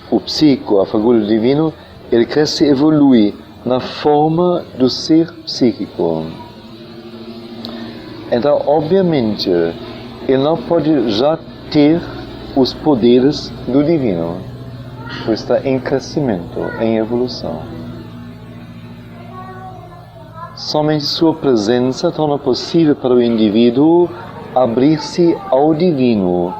o psíquico, a fagulha do divino, ele cresce e evolui na forma do ser psíquico. Então, obviamente, ele não pode já ter os poderes do divino, pois está em crescimento, em evolução. Somente sua presença torna possível para o indivíduo abrir-se ao divino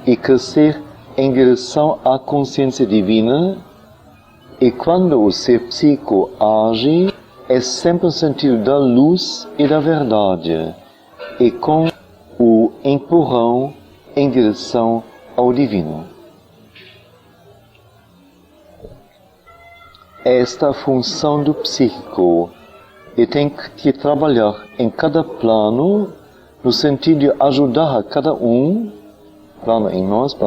e crescer em direção à consciência divina, e quando o ser psíquico age, é sempre no sentido da luz e da verdade, e com o empurrão em direção ao divino. Esta é a função do psíquico, e tem que trabalhar em cada plano, no sentido de ajudar a cada plano em nós,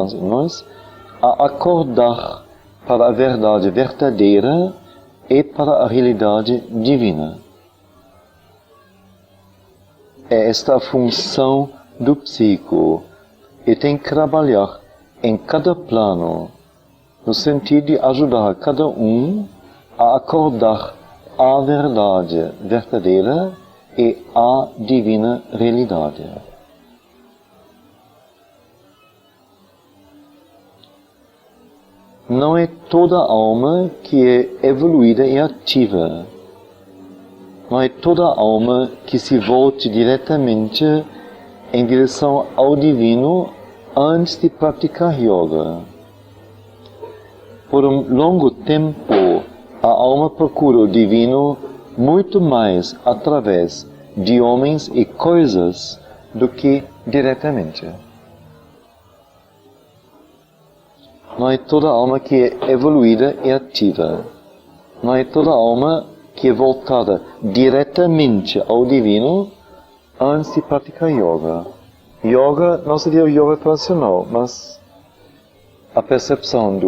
a acordar para a verdade verdadeira e para a realidade divina. É esta a função do psíquico, e tem que trabalhar em cada plano, no sentido de ajudar a cada a acordar a verdade verdadeira e a divina realidade. não é toda alma que é evoluída e ativa. Não é toda alma que se volte diretamente em direção ao divino antes de praticar yoga. Por um longo tempo, a alma procura o divino muito mais através de homens e coisas do que diretamente. Não é toda alma que é evoluída e ativa. Não é toda alma que é voltada diretamente ao divino antes de praticar yoga. Yoga não seria o yoga tradicional, mas a percepção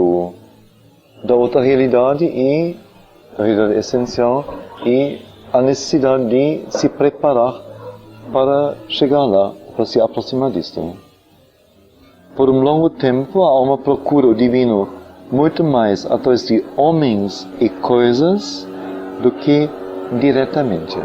da outra realidade e a realidade essencial e a necessidade de se preparar para chegar lá, para se aproximar disto. Por um longo tempo, a alma procura o divino muito mais através de homens e coisas do que diretamente.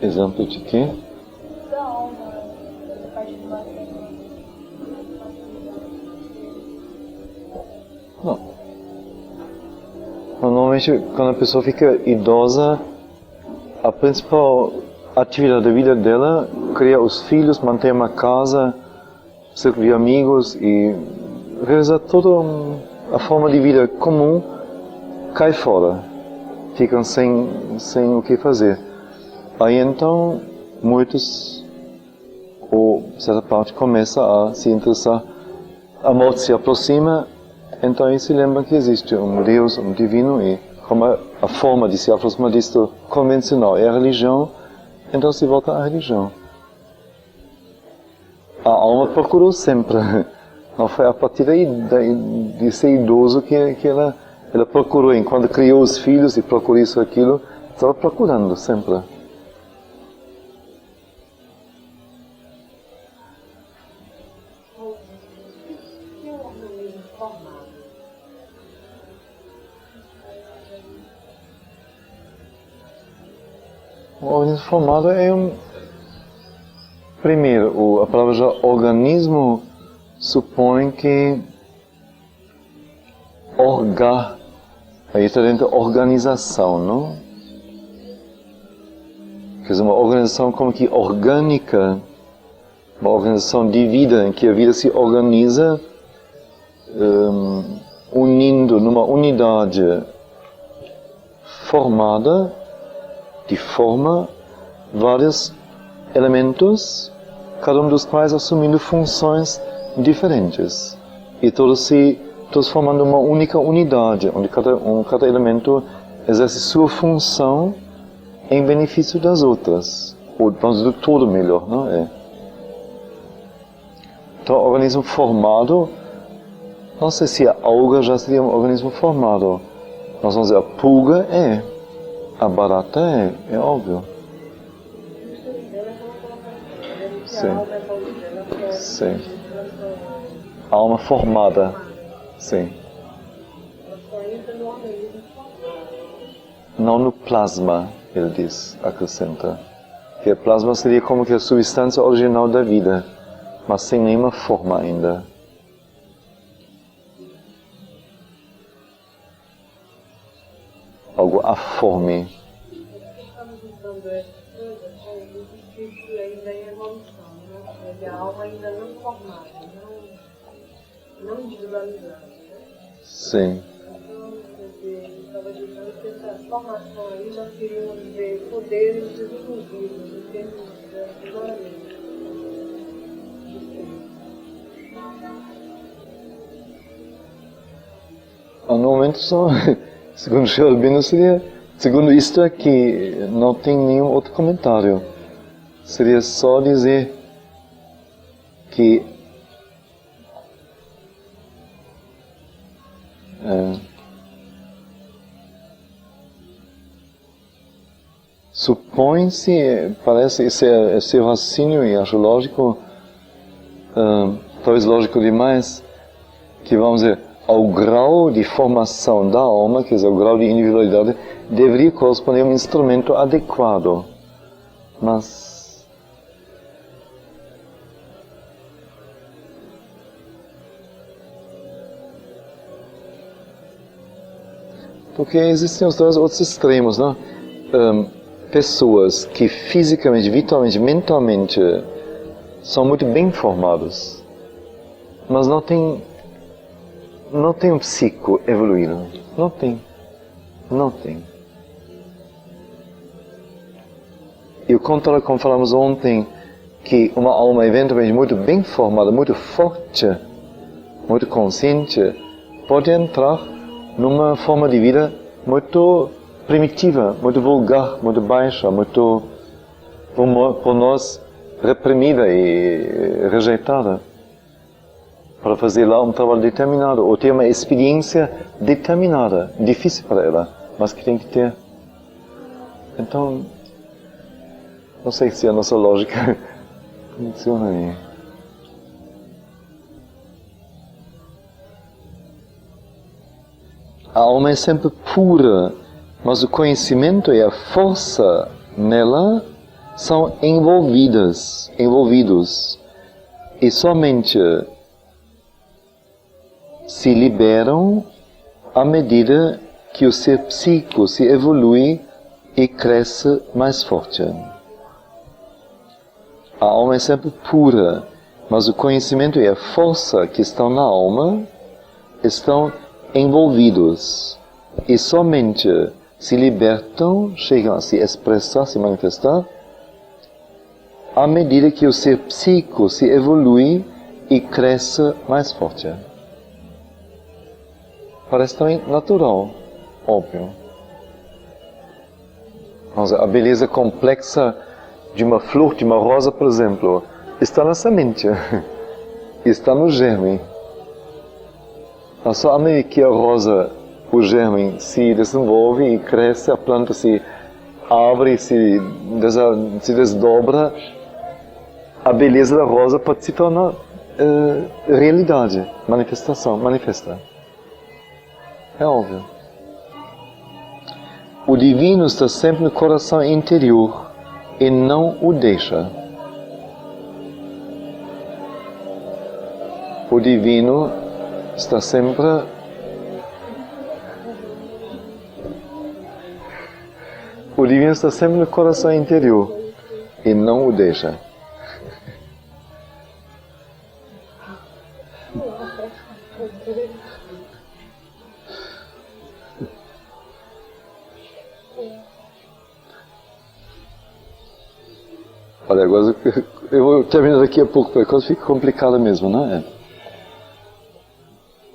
Exemplo de quê? Não. Normalmente, quando a pessoa fica idosa, a principal atividade da vida dela é criar os filhos, manter uma casa, círculo de amigos e realizar toda a forma de vida comum cai fora. Ficam sem o que fazer. Aí então, muitos, ou certa parte, começa a se interessar. A morte se aproxima, então aí se lembra que existe um Deus, um divino, e como a forma de se aproximar disto convencional é a religião, então se volta à religião. A alma procurou sempre. Não foi a partir daí de ser idoso que ela procurou, enquanto criou os filhos e procurou isso e aquilo, estava procurando sempre. O organismo formado é primeiro, a palavra já organismo supõe que aí está dentro da organização, não? Quer dizer, uma organização como que orgânica, uma organização de vida, em que a vida se organiza unindo numa unidade formada de forma vários elementos, cada um dos quais assumindo funções diferentes e todos formando uma única unidade, onde cada elemento exerce sua função em benefício das outras, ou do todo melhor, não é? Então, o organismo formado, não sei se a alga já seria um organismo formado, nós vamos dizer, a pulga a barata é óbvio. Sim. Sim. Alma formada. Sim. Não no plasma, ele diz, acrescenta. Que o plasma seria como que a substância original da vida, mas sem nenhuma forma ainda. Algo aforme. A alma ainda não formada, não individualizada. Sim. Então, estava dizendo que essa formação aí nós queríamos ver poderes desenvolvidos em termos de glória. No momento só, segundo Sri Aurobindo, segundo isto aqui, não tem nenhum outro comentário. Seria só dizer que supõe-se, parece esse raciocínio, e acho lógico, talvez lógico demais, que vamos dizer, ao grau de formação da alma, quer dizer, ao grau de individualidade, deveria corresponder a um instrumento adequado. Mas porque existem os dois outros extremos, não? Pessoas que fisicamente, vitalmente, mentalmente são muito bem formados, mas não tem um psico evoluído. Não tem. E o contrário, como falamos ontem, que uma alma eventualmente muito bem formada, muito forte, muito consciente, pode entrar numa forma de vida muito primitiva, muito vulgar, muito baixa, muito, por nós, reprimida e rejeitada, para fazer lá um trabalho determinado, ou ter uma experiência determinada, difícil para ela, mas que tem que ter. Então, não sei se a nossa lógica funciona aí. A alma é sempre pura, mas o conhecimento e a força nela são envolvidos. E somente se liberam à medida que o ser psíquico se evolui e cresce mais forte. A alma é sempre pura, mas o conhecimento e a força que estão na alma estão envolvidos e somente se libertam, chegam a se expressar, se manifestar, à medida que o ser psíquico se evolui e cresce mais forte. Parece tão natural, óbvio. A beleza complexa de uma flor, de uma rosa, por exemplo, está na semente, está no germe. Só à medida que a rosa, o germe, se desenvolve e cresce, a planta se abre, se desdobra, a beleza da rosa pode se tornar realidade, manifesta. É óbvio. O divino está sempre no coração interior e não o deixa. O divino está sempre no coração interior e não o deixa. Olha, agora eu vou terminar daqui a pouco, porque a coisa fica complicada mesmo, não é?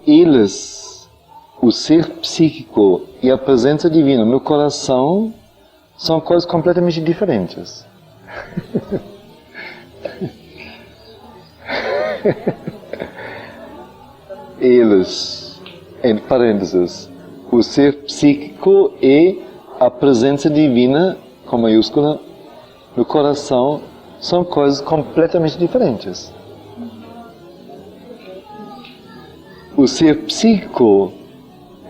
Eles, o ser psíquico e a presença divina no coração, são coisas completamente diferentes. Eles, entre parênteses, o ser psíquico e a presença divina, com maiúscula, no coração, são coisas completamente diferentes. O ser psíquico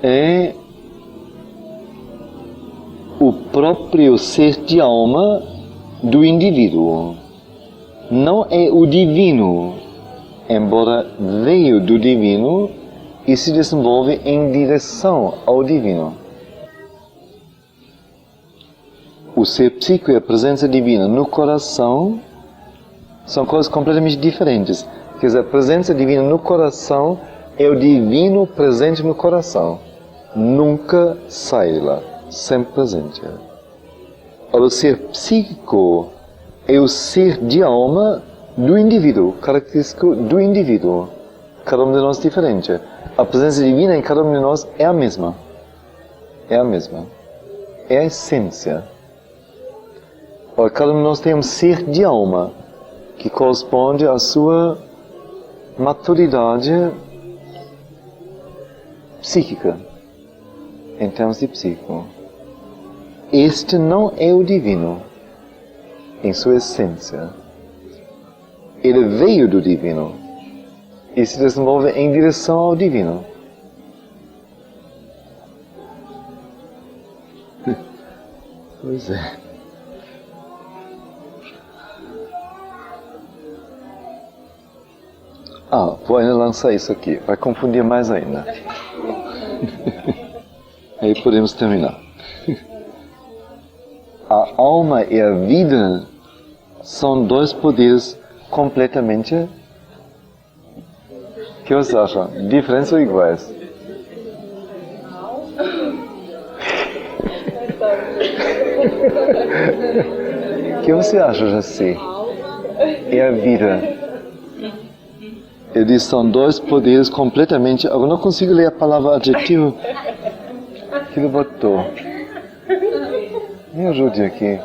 é o próprio ser de alma do indivíduo. Não é o divino, embora veio do divino e se desenvolve em direção ao divino. O ser psíquico e a presença divina no coração são coisas completamente diferentes. Quer dizer, a presença divina no coração é o divino presente no coração. Nunca sai de lá, sempre presente. O ser psíquico é o ser de alma do indivíduo, característico do indivíduo. Cada um de nós é diferente. A presença divina em cada um de nós é a mesma. É a mesma. É a essência. Cada um de nós tem um ser de alma que corresponde à sua maturidade psíquica, em termos de psíquico. Este não é o divino, em sua essência. Ele veio do divino. e se desenvolve em direção ao divino. Pois é. Vou ainda lançar isso aqui, vai confundir mais ainda. Aí podemos terminar. A alma e a vida são dois poderes completamente... O que vocês acham? Diferentes ou iguais? O que você acha, Jaci? E a vida? Eles são dois poderes completamente... Eu não consigo ler a palavra adjetivo que ele botou. Me ajude aqui.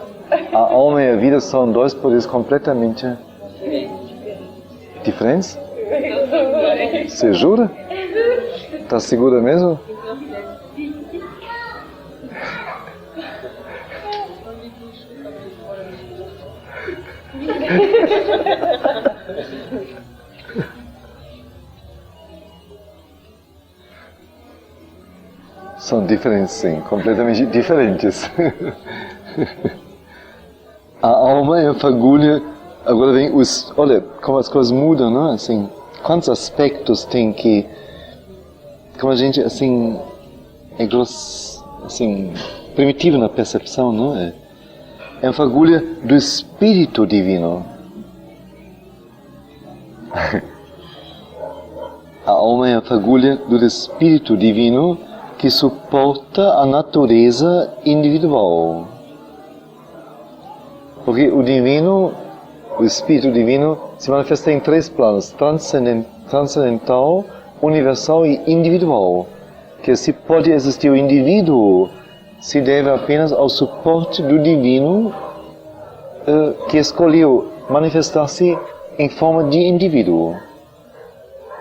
A alma e a vida são dois poderes completamente diferentes? Você jura? Está segura mesmo? São diferentes, sim, completamente diferentes. A alma é a fagulha. Agora vem os... Olha como as coisas mudam, não é? Assim, quantos aspectos tem que... Como a gente, assim... É assim, primitivo na percepção, não é? É a fagulha do Espírito Divino. A alma é a fagulha do Espírito Divino que suporta a natureza individual. Porque o divino, o Espírito Divino, se manifesta em três planos: transcendental, universal e individual. Que se pode existir o indivíduo, se deve apenas ao suporte do divino que escolheu manifestar-se em forma de indivíduo.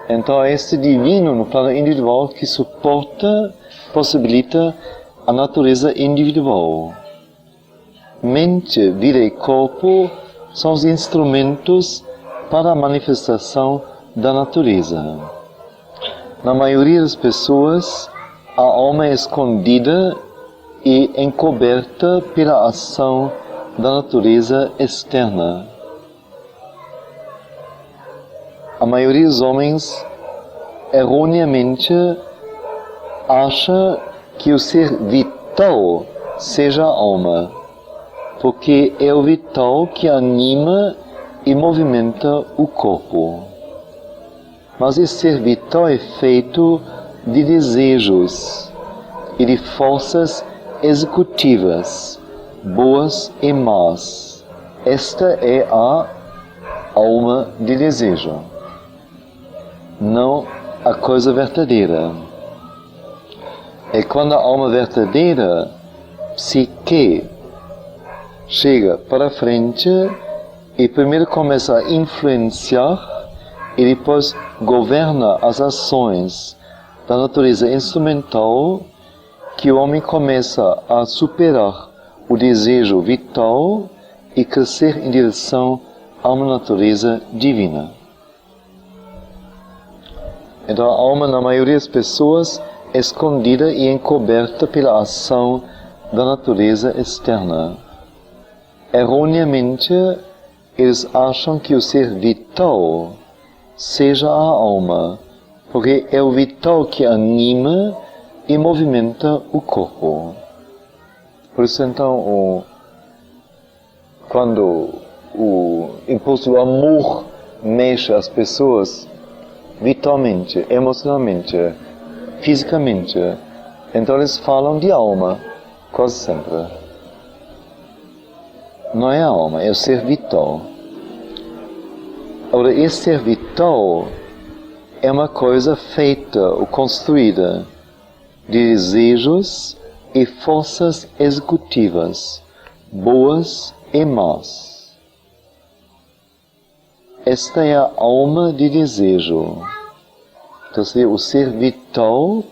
Então é este divino no plano individual que suporta, possibilita a natureza individual. Mente, vida e corpo são os instrumentos para a manifestação da natureza. Na maioria das pessoas, a alma é escondida e encoberta pela ação da natureza externa. A maioria dos homens, erroneamente, acha que o ser vital seja a alma, porque é o vital que anima e movimenta o corpo. Mas esse ser vital é feito de desejos e de forças executivas, boas e más. Esta é a alma de desejo, não a coisa verdadeira. É quando a alma verdadeira, psique, chega para frente e primeiro começa a influenciar e depois governa as ações da natureza instrumental, que o homem começa a superar o desejo vital e crescer em direção a uma natureza divina. Então a alma, na maioria das pessoas, é escondida e encoberta pela ação da natureza externa. Erroneamente, eles acham que o ser vital seja a alma, porque é o vital que anima e movimenta o corpo. Por isso, então, quando o impulso do amor mexe as pessoas vitalmente, emocionalmente, fisicamente, então eles falam de alma, quase sempre. Não é a alma, é o ser vital. Agora, esse ser vital é uma coisa feita ou construída de desejos e forças executivas, boas e más. Esta é a alma de desejo. Então, o ser vital,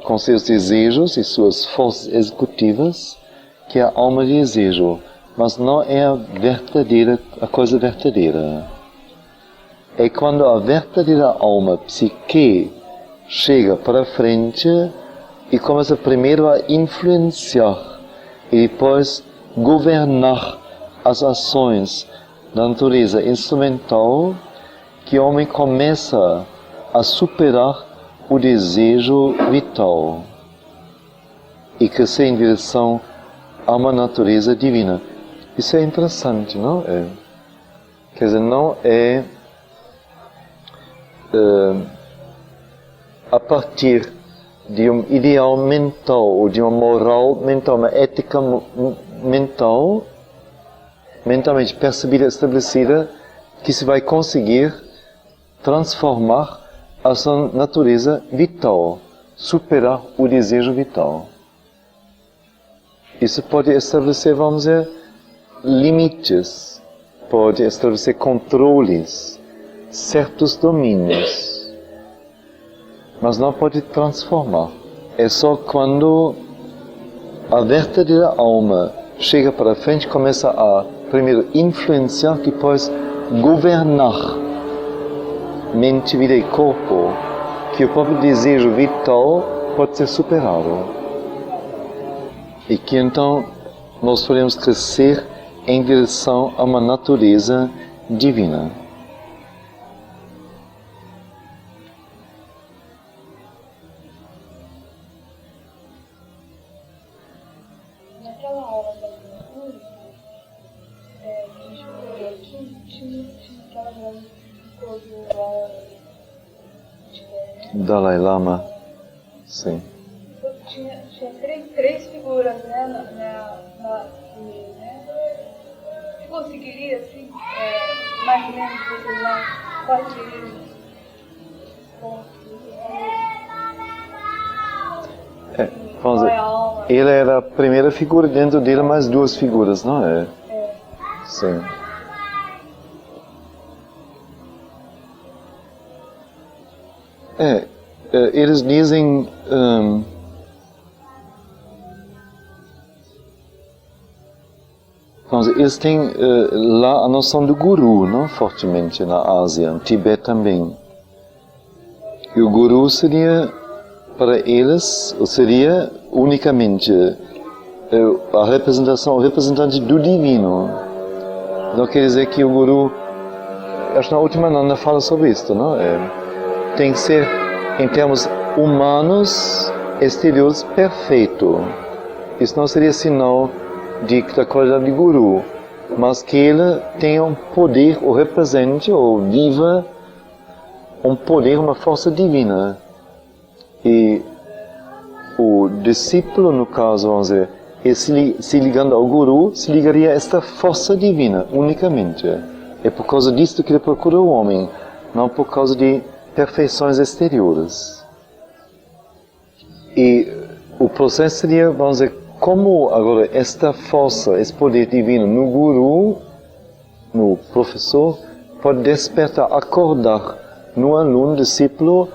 com seus desejos e suas forças executivas, que é a alma de desejo, mas não é a coisa verdadeira. é quando a verdadeira alma, psique, chega para frente e começa primeiro a influenciar e depois governar as ações da natureza instrumental, que o homem começa a superar o desejo vital e crescer em direção a uma natureza divina. Isso é interessante, não é? Quer dizer, não é a partir de um ideal mental, ou de uma moral mental, uma ética mental, mentalmente percebida, estabelecida, que se vai conseguir transformar a sua natureza vital, superar o desejo vital. Isso pode estabelecer, vamos dizer, limites, pode estabelecer controles, certos domínios, mas não pode transformar. É só quando a verdadeira alma chega para frente, começa a primeiro influenciar, depois governar mente, vida e corpo, que o próprio desejo vital pode ser superado. E que então nós podemos crescer em direção a uma natureza divina. Naquela aula da cultura, a gente falou aqui, tinha aquela grande coisa Dalai Lama, sim. Tinha três figuras, né, né? Você conseguiria, assim, mais ou menos determinar quais seriam vamos dizer, ele era a primeira figura, dentro dele mais duas figuras, não é? Sim. Eles dizem eles têm lá a noção do guru, não fortemente na Ásia, no Tibete também. E o guru seria, para eles, seria unicamente a representação, o representante do divino. Não quer dizer que o guru, acho que na última Nanda fala sobre isso, não? Tem que ser, em termos humanos, exteriores, perfeito. Isso não seria sinal da qualidade de guru, mas que ele tenha um poder, ou represente, ou viva um poder, uma força divina. E o discípulo, no caso, vamos dizer, se ligando ao guru, se ligaria a esta força divina, unicamente. É por causa disso que ele procura o homem, não por causa de perfeições exteriores. E o processo seria, vamos dizer, como agora esta força, esse poder divino no guru, no professor, pode despertar, acordar no aluno, discípulo,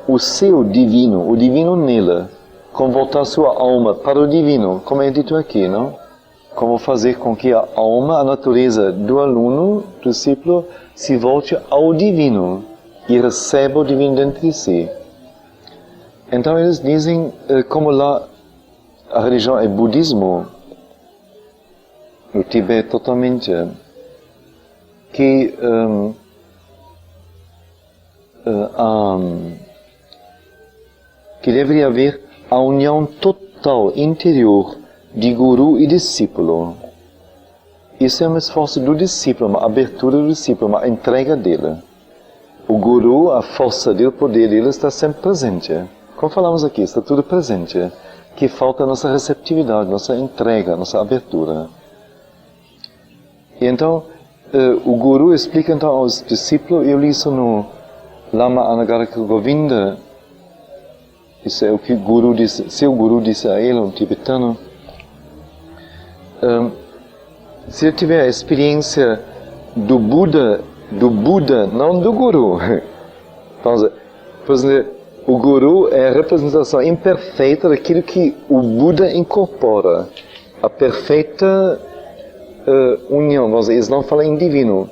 o seu divino, o divino nele, como voltar sua alma para o divino, como é dito aqui, não? Como fazer com que a alma, a natureza do aluno, do discípulo, se volte ao divino e receba o divino dentro de si. Então eles dizem, como lá a religião é budismo, no Tibete totalmente, que deveria haver a união total, interior, de guru e discípulo. Isso é um esforço do discípulo, uma abertura do discípulo, uma entrega dele. O guru, a força dele, o poder dele está sempre presente. Como falamos aqui, está tudo presente. Que falta a nossa receptividade, nossa entrega, nossa abertura. E então, o guru explica então aos discípulos, eu li isso no Lama Anagarika Govinda, isso é o que o guru disse, seu guru disse a ele, um tibetano. Se ele tiver a experiência do Buda, não do guru. Então, por exemplo, o guru é a representação imperfeita daquilo que o Buda incorpora. A perfeita união, vamos dizer, eles não falam em divino.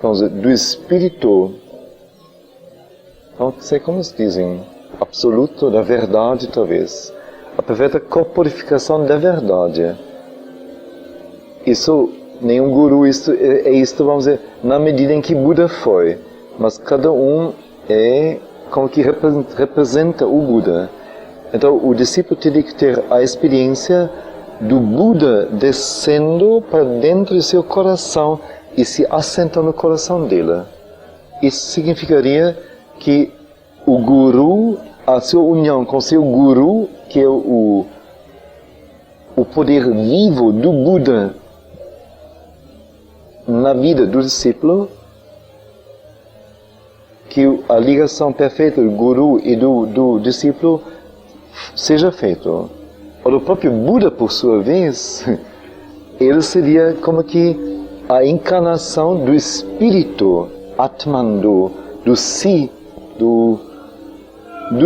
Vamos dizer, do espírito não sei como se dizem, absoluto da verdade, talvez. A perfeita corporificação da verdade. Isso, nenhum guru, isto, vamos dizer, na medida em que Buda foi. Mas cada um é como que representa o Buda. Então, o discípulo tem que ter a experiência do Buda descendo para dentro do seu coração e se assentando no coração dele. Isso significaria que o guru, a sua união com seu guru, que é o poder vivo do Buda na vida do discípulo, que a ligação perfeita do guru e do discípulo seja feito. O próprio Buda, por sua vez, ele seria como que a encarnação do espírito, Atman, do si, do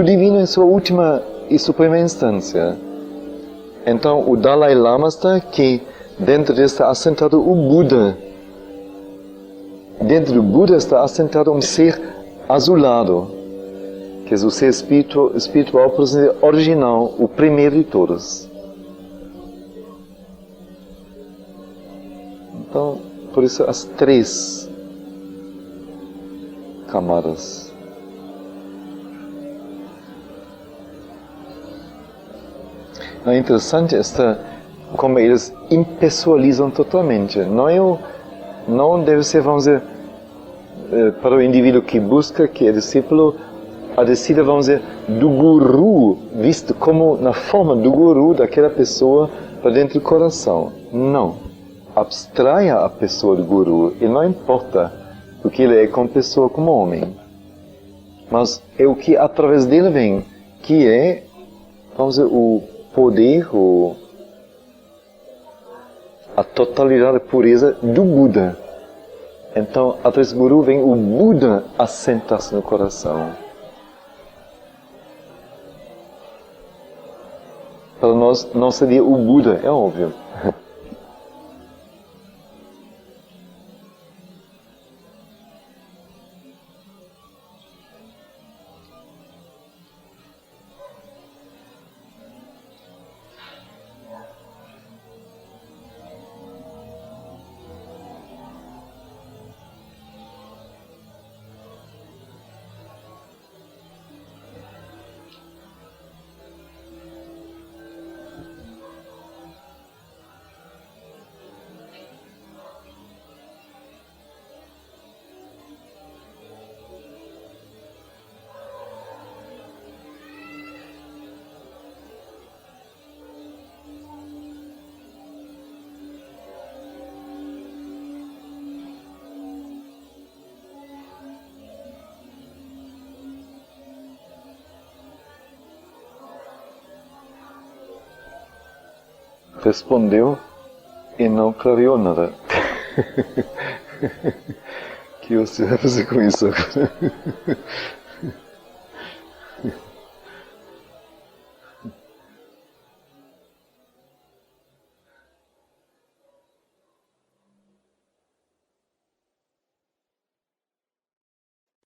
divino em sua última e suprema instância. Então, o Dalai Lama está aqui, dentro dele está assentado o Buda. Dentro do Buda está assentado um ser azulado, que é o ser espiritual, por exemplo, original, o primeiro de todos. Então, por isso as 3 camadas. É interessante como eles impessoalizam totalmente. Não deve ser, vamos dizer, para o indivíduo que busca, que é discípulo, a descida, vamos dizer, do guru, visto como na forma do guru daquela pessoa para dentro do coração. Não. Abstraia a pessoa do guru, e não importa o que ele é como pessoa, como homem. Mas é o que através dele vem, que é, vamos dizer, o poder, a totalidade, a pureza do Buda. Então, através do guru vem o Buda assentar-se no coração. Para nós não seria o Buda, é óbvio. Respondeu e não clareou nada. O que você vai fazer com isso agora?